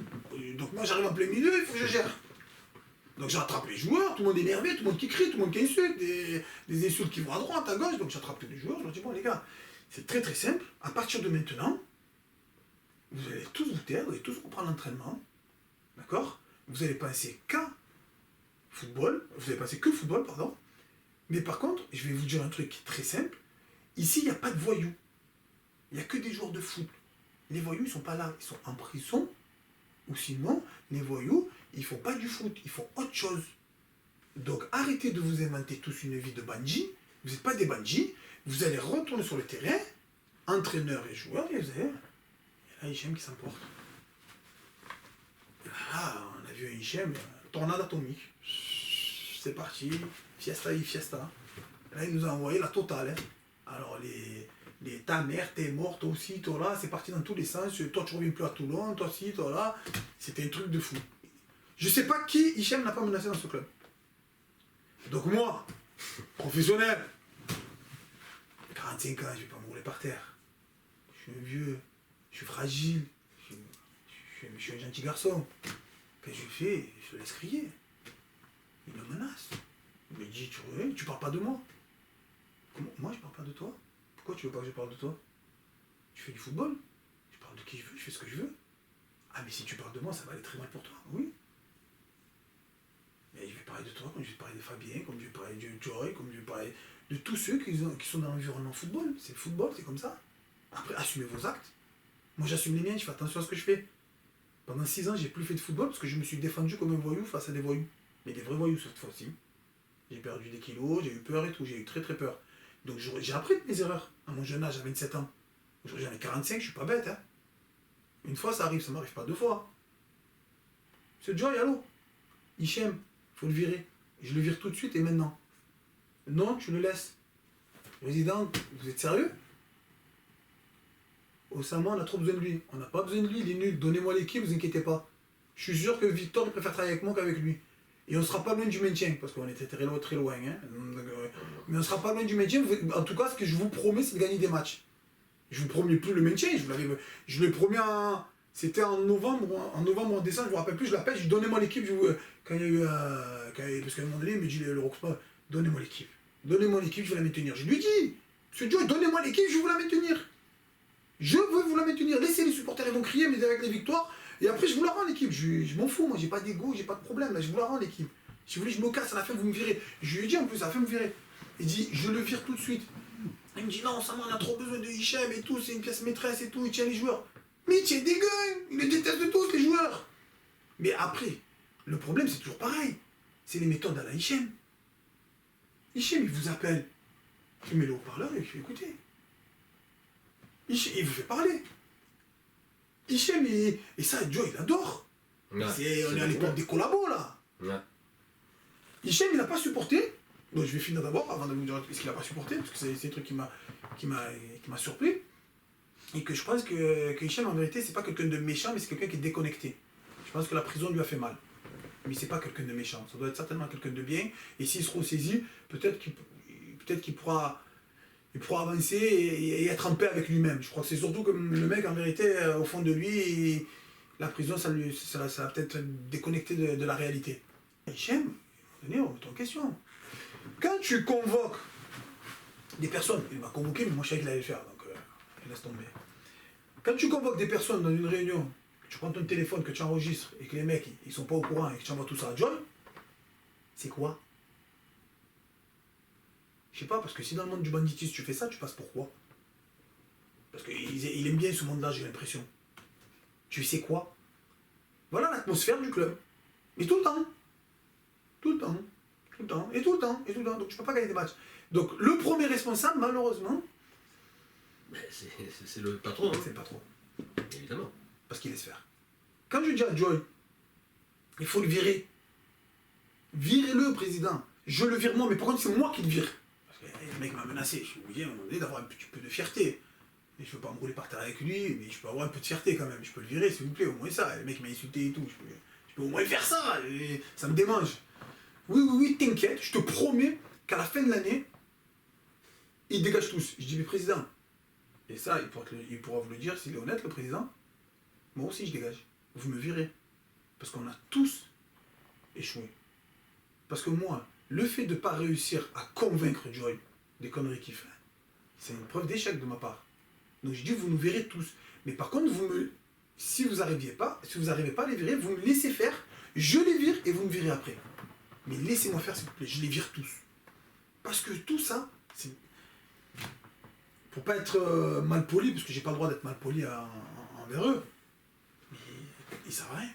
B: Donc moi j'arrive en plein milieu, il faut que je gère. Donc j'attrape les joueurs, tout le monde est énervé, tout le monde qui crie, tout le monde qui insulte, des insultes qui vont à droite, à gauche, donc j'attrape tous les joueurs, je leur dis bon les gars, c'est très très simple, à partir de maintenant, vous allez tous vous taire, vous allez tous reprendre l'entraînement, d'accord? Vous allez penser qu'à football, vous allez passer que football, pardon. Mais par contre, je vais vous dire un truc très simple. Ici, il n'y a pas de voyous. Il n'y a que des joueurs de foot. Les voyous, ils ne sont pas là. Ils sont en prison. Ou sinon, les voyous, ils ne font pas du foot. Ils font autre chose. Donc, arrêtez de vous inventer tous une vie de bandits. Vous n'êtes pas des bandits. Vous allez retourner sur le terrain, entraîneur et joueur, et vous allez... Et là, Hichem qui s'emporte. Là, on a vu un Hichem, tornade atomique. C'est parti, fiesta y fiesta. Là, il nous a envoyé la totale. Hein. Alors, ta mère, t'es morte, toi aussi, toi là, c'est parti dans tous les sens. Toi, tu reviens plus à Toulon, toi aussi, toi là. C'était un truc de fou. Je sais pas qui Hichem n'a pas menacé dans ce club. Donc moi, professionnel, 45 ans, je vais pas me rouler par terre. Je suis un vieux, je suis fragile, je suis un gentil garçon. Qu'est-ce que je fais? Je le laisse crier. Il me menace. Il me dit, tu parles pas de moi. Comment? Moi, je parle pas de toi. Pourquoi tu veux pas que je parle de toi? Tu fais du football. Je parle de qui je veux, je fais ce que je veux. Ah, mais si tu parles de moi, ça va aller très mal pour toi. Oui. Mais je vais parler de toi, comme je vais parler de Fabien, comme je vais parler de Joy, comme je vais parler de tous ceux qui sont dans l'environnement football. C'est le football, c'est comme ça. Après, assumez vos actes. Moi, j'assume les miens, je fais attention à ce que je fais. Pendant 6 ans, j'ai plus fait de football parce que je me suis défendu comme un voyou face à des voyous. Mais des vrais voyous cette fois-ci. J'ai perdu des kilos, j'ai eu peur et tout, j'ai eu très très peur. Donc j'ai appris de mes erreurs. À mon jeune âge, à 27 ans. Aujourd'hui j'en ai 45, je suis pas bête. Hein. Une fois ça arrive, ça m'arrive pas 2 fois. C'est Joy, allô? Hichem, faut le virer. Je le vire tout de suite et maintenant. Non, tu le laisses. Président, vous êtes sérieux? Osama, on a trop besoin de lui. On n'a pas besoin de lui, il est nul. Donnez-moi l'équipe, vous inquiétez pas. Je suis sûr que Victor il préfère travailler avec moi qu'avec lui. Et on ne sera pas loin du maintien, parce qu'on était très loin. Hein. Mais on ne sera pas loin du maintien. En tout cas, ce que je vous promets, c'est de gagner des matchs. Je ne vous promets plus le maintien. Je le promets c'était en novembre, en décembre, je ne me rappelle plus, je l'appelle, je dis donnez-moi l'équipe. Quand il y a eu. Parce qu'à un moment donné, il me dit le Roxpa, donnez-moi l'équipe. Donnez-moi l'équipe, je vais la maintenir. Je lui dis, monsieur Joe, donnez-moi l'équipe, je vais vous la maintenir. Je veux vous la maintenir. Laissez les supporters, ils vont crier, mais avec les victoires. Et après, je vous la rends l'équipe. Je m'en fous, moi, j'ai pas d'ego, j'ai pas de problème. Là, je vous la rends l'équipe. Si vous voulez, je me casse, à la fin, vous me virez. Je lui ai dit en plus, à la fin, vous me virez. Il dit, je le vire tout de suite. Il me dit, non, ça on a trop besoin de Hichem et tout, c'est une pièce maîtresse et tout, il tient les joueurs. Mais il tient des gueules, il les déteste de tous, les joueurs. Mais après, le problème, c'est toujours pareil. C'est les méthodes à la Hichem. Hichem, il vous appelle. Il met le haut-parleur et il fait écouter. Hichem, il vous fait parler. Hichem, et ça, Joe, il adore. Ouais, on est à l'époque des collabos, là. Ouais. Hichem, il n'a pas supporté. Donc, je vais finir d'abord, avant de vous dire ce qu'il n'a pas supporté, parce que c'est un truc qui m'a surpris. Et que je pense que Hicham, en vérité, c'est pas quelqu'un de méchant, mais c'est quelqu'un qui est déconnecté. Je pense que la prison lui a fait mal. Mais c'est pas quelqu'un de méchant. Ça doit être certainement quelqu'un de bien. Et s'il se ressaisit, peut-être qu'il pourra avancer et être en paix avec lui-même. Je crois que c'est surtout que le mec, en vérité, au fond de lui, la prison, ça va peut-être déconnecté de la réalité. Hicham, on remet en question. Quand tu convoques des personnes, il m'a convoqué, mais moi je savais qu'il allait le faire, donc laisse tomber. Quand tu convoques des personnes dans une réunion, que tu prends ton téléphone, que tu enregistres, et que les mecs, ils sont pas au courant, et que tu envoies tout ça à John, c'est quoi? Je sais pas, parce que si dans le monde du banditisme tu fais ça, tu passes pour quoi? Parce qu'il aime bien ce monde-là, j'ai l'impression. Tu sais quoi? Voilà l'atmosphère du club. Et tout le temps. Tout le temps. Tout le temps. Et tout le temps. Et tout le temps. Donc tu peux pas gagner des matchs. Donc le premier responsable, malheureusement...
A: C'est le patron. Hein.
B: C'est le patron.
A: Évidemment.
B: Parce qu'il laisse faire. Quand je dis à Joy, il faut le virer. Virez-le, président. Je le vire moi, mais par contre c'est moi qui le vire. Parce que le mec m'a menacé. Je suis obligé à un moment donné d'avoir un petit peu de fierté. Et je ne veux pas me rouler par terre avec lui, mais je peux avoir un peu de fierté quand même. Je peux le virer, s'il vous plaît, au moins ça. Le mec m'a insulté et tout. Je peux au moins faire ça. Et ça me démange. Oui, t'inquiète, je te promets qu'à la fin de l'année, ils dégagent tous. Je dis, mais président, et ça, il pourra vous le dire, s'il est honnête, le président, moi aussi je dégage. Vous me virez. Parce qu'on a tous échoué. Parce que moi, le fait de ne pas réussir à convaincre Joy des conneries qu'il fait, c'est une preuve d'échec de ma part. Donc je dis, vous nous verrez tous. Mais par contre, si vous n'arrivez pas à les virer, vous me laissez faire, je les vire et vous me virez après. Mais laissez-moi faire, s'il vous plaît, je les vire tous. Parce que tout ça, c'est... Pour pas être mal poli, parce que j'ai pas le droit d'être mal poli envers eux, mais ils savent rien.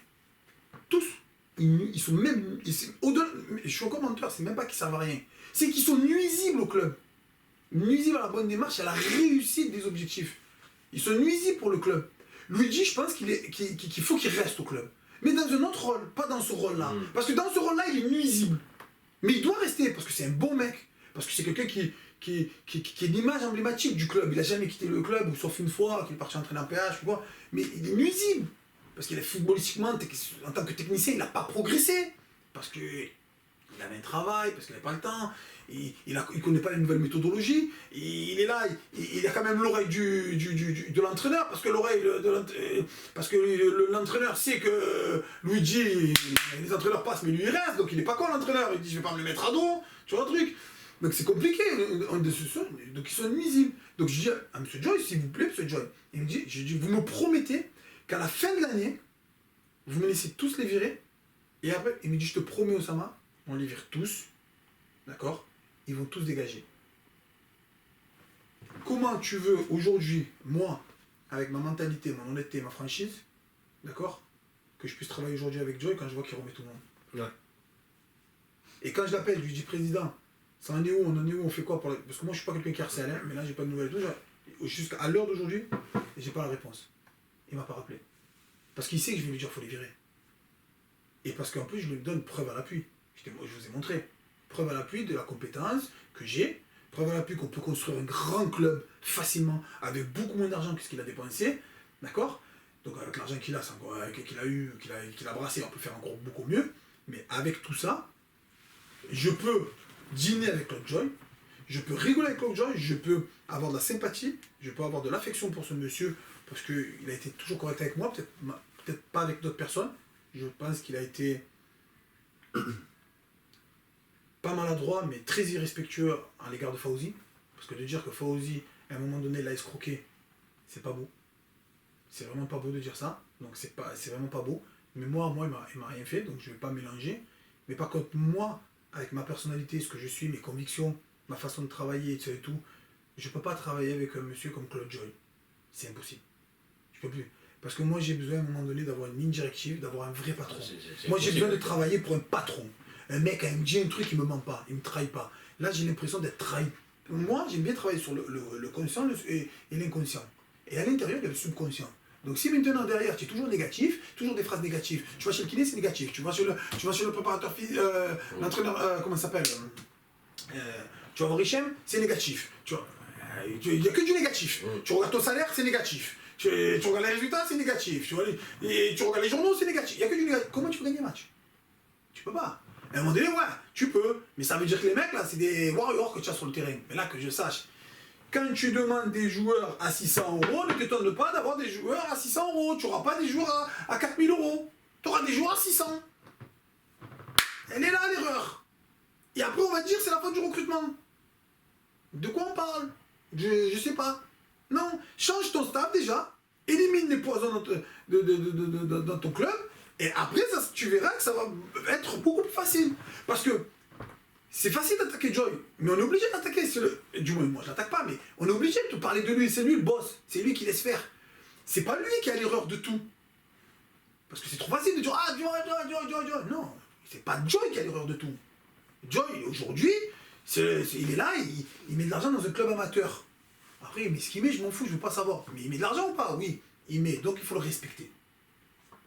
B: Tous. Ils sont même... Au-delà, je suis encore menteur, c'est même pas qu'ils savent rien. C'est qu'ils sont nuisibles au club. Nuisibles à la bonne démarche, à la réussite des objectifs. Ils sont nuisibles pour le club. Luigi, je pense qu'il faut qu'il reste au club. Mais dans un autre rôle, pas dans ce rôle-là. Parce que dans ce rôle-là, il est nuisible. Mais il doit rester, parce que c'est un bon mec. Parce que c'est quelqu'un qui est l'image emblématique du club. Il n'a jamais quitté le club, sauf une fois, qu'il est parti entraîner en PH, ou quoi. Mais il est nuisible. Parce qu'il est footballistiquement, en tant que technicien, il n'a pas progressé. Parce qu'il avait un travail, parce qu'il n'avait pas le temps. Il ne connaît pas les nouvelles méthodologies. Il est là, il a quand même l'oreille de l'entraîneur, parce que l'entraîneur sait que Luigi, les entraîneurs passent, mais lui il reste, donc il n'est pas con l'entraîneur. Il dit je vais pas me le mettre à dos, tu vois le truc. Donc c'est compliqué, donc ils sont nuisibles. Donc je dis à M. Joy, s'il vous plaît, M. Joy, je dis, vous me promettez qu'à la fin de l'année, vous me laissez tous les virer, et après, il me dit, je te promets, Osama, on les vire tous, d'accord? Ils vont tous dégager. Comment tu veux aujourd'hui, moi, avec ma mentalité, mon honnêteté, ma franchise, d'accord, que je puisse travailler aujourd'hui avec Joy quand je vois qu'il remet tout le monde?
A: Ouais.
B: Et quand je l'appelle, je lui dis, président, ça en est où, on fait quoi pour Parce que moi je suis pas quelqu'un qui harcèle, hein, mais là j'ai pas de nouvelles. Jusqu'à l'heure d'aujourd'hui, j'ai pas la réponse. Il m'a pas rappelé. Parce qu'il sait que je vais lui dire faut les virer. Et parce qu'en plus je lui donne preuve à l'appui. Je vous ai montré. Preuve à l'appui de la compétence que j'ai, preuve à l'appui qu'on peut construire un grand club facilement, avec beaucoup moins d'argent que ce qu'il a dépensé. D'accord? Donc avec l'argent qu'il a, qu'il a brassé, on peut faire encore beaucoup mieux. Mais avec tout ça, je peux dîner avec Claude Joy, je peux rigoler avec Claude Joy, je peux avoir de la sympathie, je peux avoir de l'affection pour ce monsieur, parce qu'il a été toujours correct avec moi, peut-être pas avec d'autres personnes. Je pense qu'il a été pas maladroit, mais très irrespectueux à l'égard de Fawzi. Parce que de dire que Fawzi, à un moment donné, l'a escroqué, c'est pas beau. C'est vraiment pas beau de dire ça. Donc c'est vraiment pas beau. Mais moi il m'a rien fait, donc je vais pas mélanger. Mais par contre, moi, avec ma personnalité, ce que je suis, mes convictions, ma façon de travailler, et tout, je peux pas travailler avec un monsieur comme Claude Joy. C'est impossible. Je peux plus. Parce que moi, j'ai besoin à un moment donné d'avoir une ligne directive, d'avoir un vrai patron. Moi, j'ai besoin de travailler pour un patron. Un mec, il me dit un truc, il me ment pas, il me trahit pas. Là, j'ai l'impression d'être trahi. Moi, j'aime bien travailler sur le conscient et l'inconscient. Et à l'intérieur, il y a le subconscient. Donc si maintenant derrière tu es toujours négatif, toujours des phrases négatives, tu vas chez le kiné c'est négatif, tu vas chez le préparateur physique, l'entraîneur, comment ça s'appelle, tu vas voir Hichem, c'est négatif. Tu vois, Il n'y a que du négatif. Tu regardes ton salaire, c'est négatif. Tu regardes les résultats, c'est négatif. Tu regardes les journaux, c'est négatif. Il n'y a que du négatif. Comment tu peux gagner un match? Tu peux pas. À un moment donné, ouais, tu peux. Mais ça veut dire que les mecs, là, c'est des warriors que tu as sur le terrain. Mais là, que je sache, quand tu demandes des joueurs à 600 euros, ne t'étonne pas d'avoir des joueurs à 600 euros. Tu n'auras pas des joueurs à 4000 euros. Tu auras des joueurs à 600. Elle est là, l'erreur. Et après, on va dire c'est la faute du recrutement. De quoi on parle? Je sais pas. Non, change ton staff déjà. Élimine les poisons dans ton club. Et après, ça, tu verras que ça va être beaucoup plus facile. Parce que c'est facile d'attaquer Joy, mais on est obligé d'attaquer. Du moins, moi je l'attaque pas, mais on est obligé de parler de lui. C'est lui le boss. C'est lui qui laisse faire. C'est pas lui qui a l'erreur de tout. Parce que c'est trop facile de dire ah, Joy. Non, c'est pas Joy qui a l'erreur de tout. Joy, aujourd'hui, il est là, il met de l'argent dans un club amateur. Après, mais ce qu'il met, je m'en fous, je veux pas savoir. Mais il met de l'argent ou pas? Oui, il met. Donc il faut le respecter.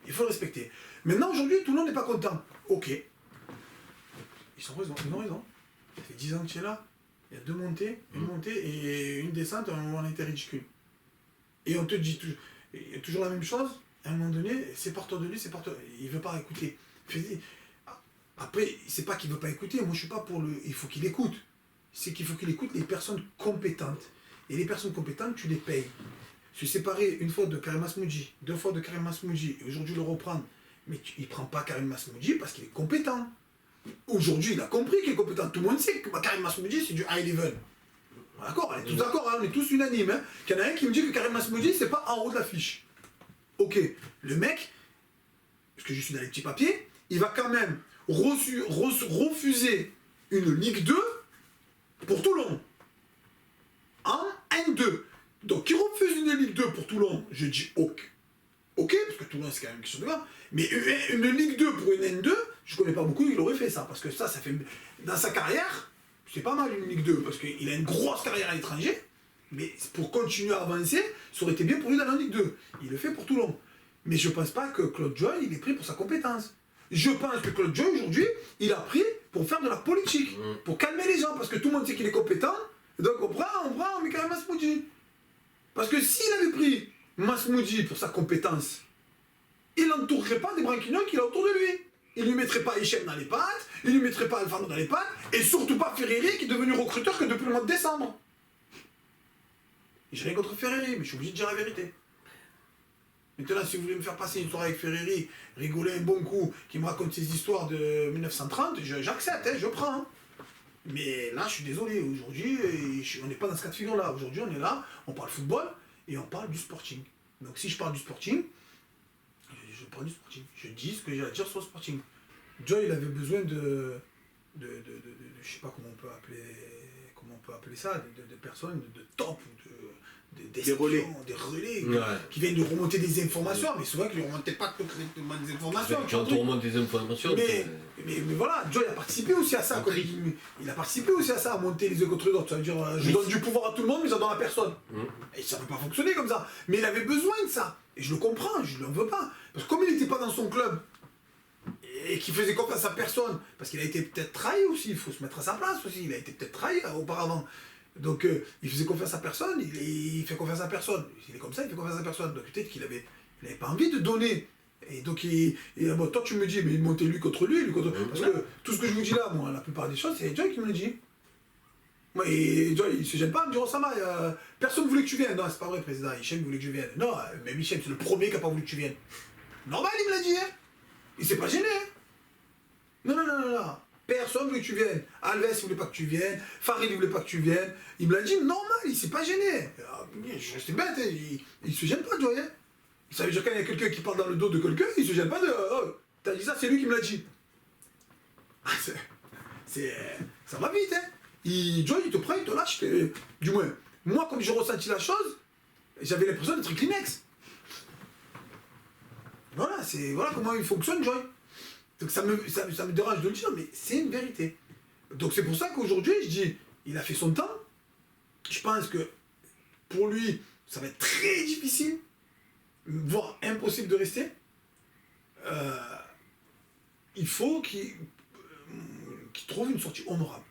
B: Il faut le respecter. Maintenant, aujourd'hui, tout le monde n'est pas content. Ok. Ils ont raison. Ça fait 10 ans que tu es là. Il y a 2 montées, une montée et une descente, à un moment on a été ridicule. Et on te dit toujours la même chose, à un moment donné, c'est par toi de lui, c'est par toi. Il ne veut pas écouter. Après, c'est pas qu'il ne veut pas écouter, moi je suis pas pour le. Il faut qu'il écoute. C'est qu'il faut qu'il écoute les personnes compétentes. Et les personnes compétentes, tu les payes. Se séparer une fois de Karim Asmoudji, 2 fois de Karim Asmoudji, et aujourd'hui le reprendre. Mais il ne prend pas Karim Asmoudji parce qu'il est compétent. Aujourd'hui, il a compris qu'il est compétent. Tout le monde sait que Karim Asmoudji, c'est du high level. D'accord, on est tous d'accord, hein, on est tous unanimes. Hein. Il y en a un qui me dit que Karim Asmoudji, c'est pas en haut de l'affiche. Ok, le mec, parce que je suis dans les petits papiers, il va quand même refuser une Ligue 2 pour Toulon. En N2. Donc il refuse une Ligue 2 pour Toulon, je dis ok. Ok, parce que Toulon c'est quand même une question de gars. Mais une Ligue 2 pour une N2, je connais pas beaucoup, il aurait fait ça. Parce que ça fait. Dans sa carrière, c'est pas mal une Ligue 2, parce qu'il a une grosse carrière à l'étranger. Mais pour continuer à avancer, ça aurait été bien pour lui dans la Ligue 2. Il le fait pour Toulon. Mais je pense pas que Claude Joy, il est pris pour sa compétence. Je pense que Claude Joy, aujourd'hui, il a pris pour faire de la politique. Pour calmer les gens, parce que tout le monde sait qu'il est compétent. Donc on met quand même Masmoudji. Parce que s'il avait pris Masmoudji pour sa compétence, il n'entourerait pas des branquignons qu'il a autour de lui. Il ne lui mettrait pas Hichem dans les pattes, il ne lui mettrait pas Alfano dans les pattes, et surtout pas Ferreri qui est devenu recruteur que depuis le mois de décembre. J'ai rien contre Ferreri, mais je suis obligé de dire la vérité. Maintenant, si vous voulez me faire passer une soirée avec Ferreri, rigoler un bon coup, qui me raconte ses histoires de 1930, j'accepte, hein, je prends. Hein. Mais là, je suis désolé, aujourd'hui, on n'est pas dans ce cas de figure-là. Aujourd'hui, on est là, on parle football et on parle du sporting. Donc si je parle du sporting, je parle du sporting. Je dis ce que j'ai à dire sur le sporting. Joy, il avait besoin de je sais pas comment on peut appeler ça, de personnes de top, des relais, qui viennent de remonter des informations, mais souvent qu'ils ne remontaient pas complètement des informations.
A: Quand on remonte des informations,
B: mais voilà, Joy a participé aussi à ça. Il a participé aussi à ça, à monter les uns contre les autres. Ça veut dire, je donne du pouvoir à tout le monde, mais j'en donne à personne. Et ça ne peut pas fonctionner comme ça. Mais il avait besoin de ça. Et je le comprends, je ne l'en veux pas. Parce que comme il n'était pas dans son club, et qu'il faisait confiance à personne, parce qu'il a été peut-être trahi aussi, il faut se mettre à sa place aussi, il a été peut-être trahi auparavant. Donc il faisait confiance à personne, il fait confiance à personne. Il est comme ça, il fait confiance à personne. Donc peut-être qu'il avait pas envie de donner. Et donc bon, toi tu me dis, mais il montait lui contre lui contre... Parce que tout ce que je vous dis là, moi, la plupart des choses, c'est Joy qui me le dit. Moi, et Joy, il se gêne pas, il me dit, Osama, personne ne voulait que tu viennes. Non, c'est pas vrai, président, Hichem voulait que je vienne. Non, mais Hichem, c'est le premier qui n'a pas voulu que tu viennes. Normal, il me l'a dit, hein. Il s'est pas gêné, hein. Non. Personne ne voulait que tu viennes. Alves ne voulait pas que tu viennes. Farid ne voulait pas que tu viennes. Il me l'a dit normal, il ne s'est pas gêné. C'est bête, hein. Il ne se gêne pas, Joy. Hein. Ça veut dire quand il y a quelqu'un qui parle dans le dos de quelqu'un, il ne se gêne pas de. Oh, t'as dit ça, c'est lui qui me l'a dit. Ça va vite, hein. Joy, il te prend, il te lâche. Du moins, moi, comme j'ai ressenti la chose, j'avais l'impression d'être Kleenex. Voilà comment il fonctionne, Joy. Donc ça me dérange de le dire, mais c'est une vérité. Donc c'est pour ça qu'aujourd'hui, je dis, il a fait son temps. Je pense que pour lui, ça va être très difficile, voire impossible de rester. Il faut qu'il trouve une sortie honorable.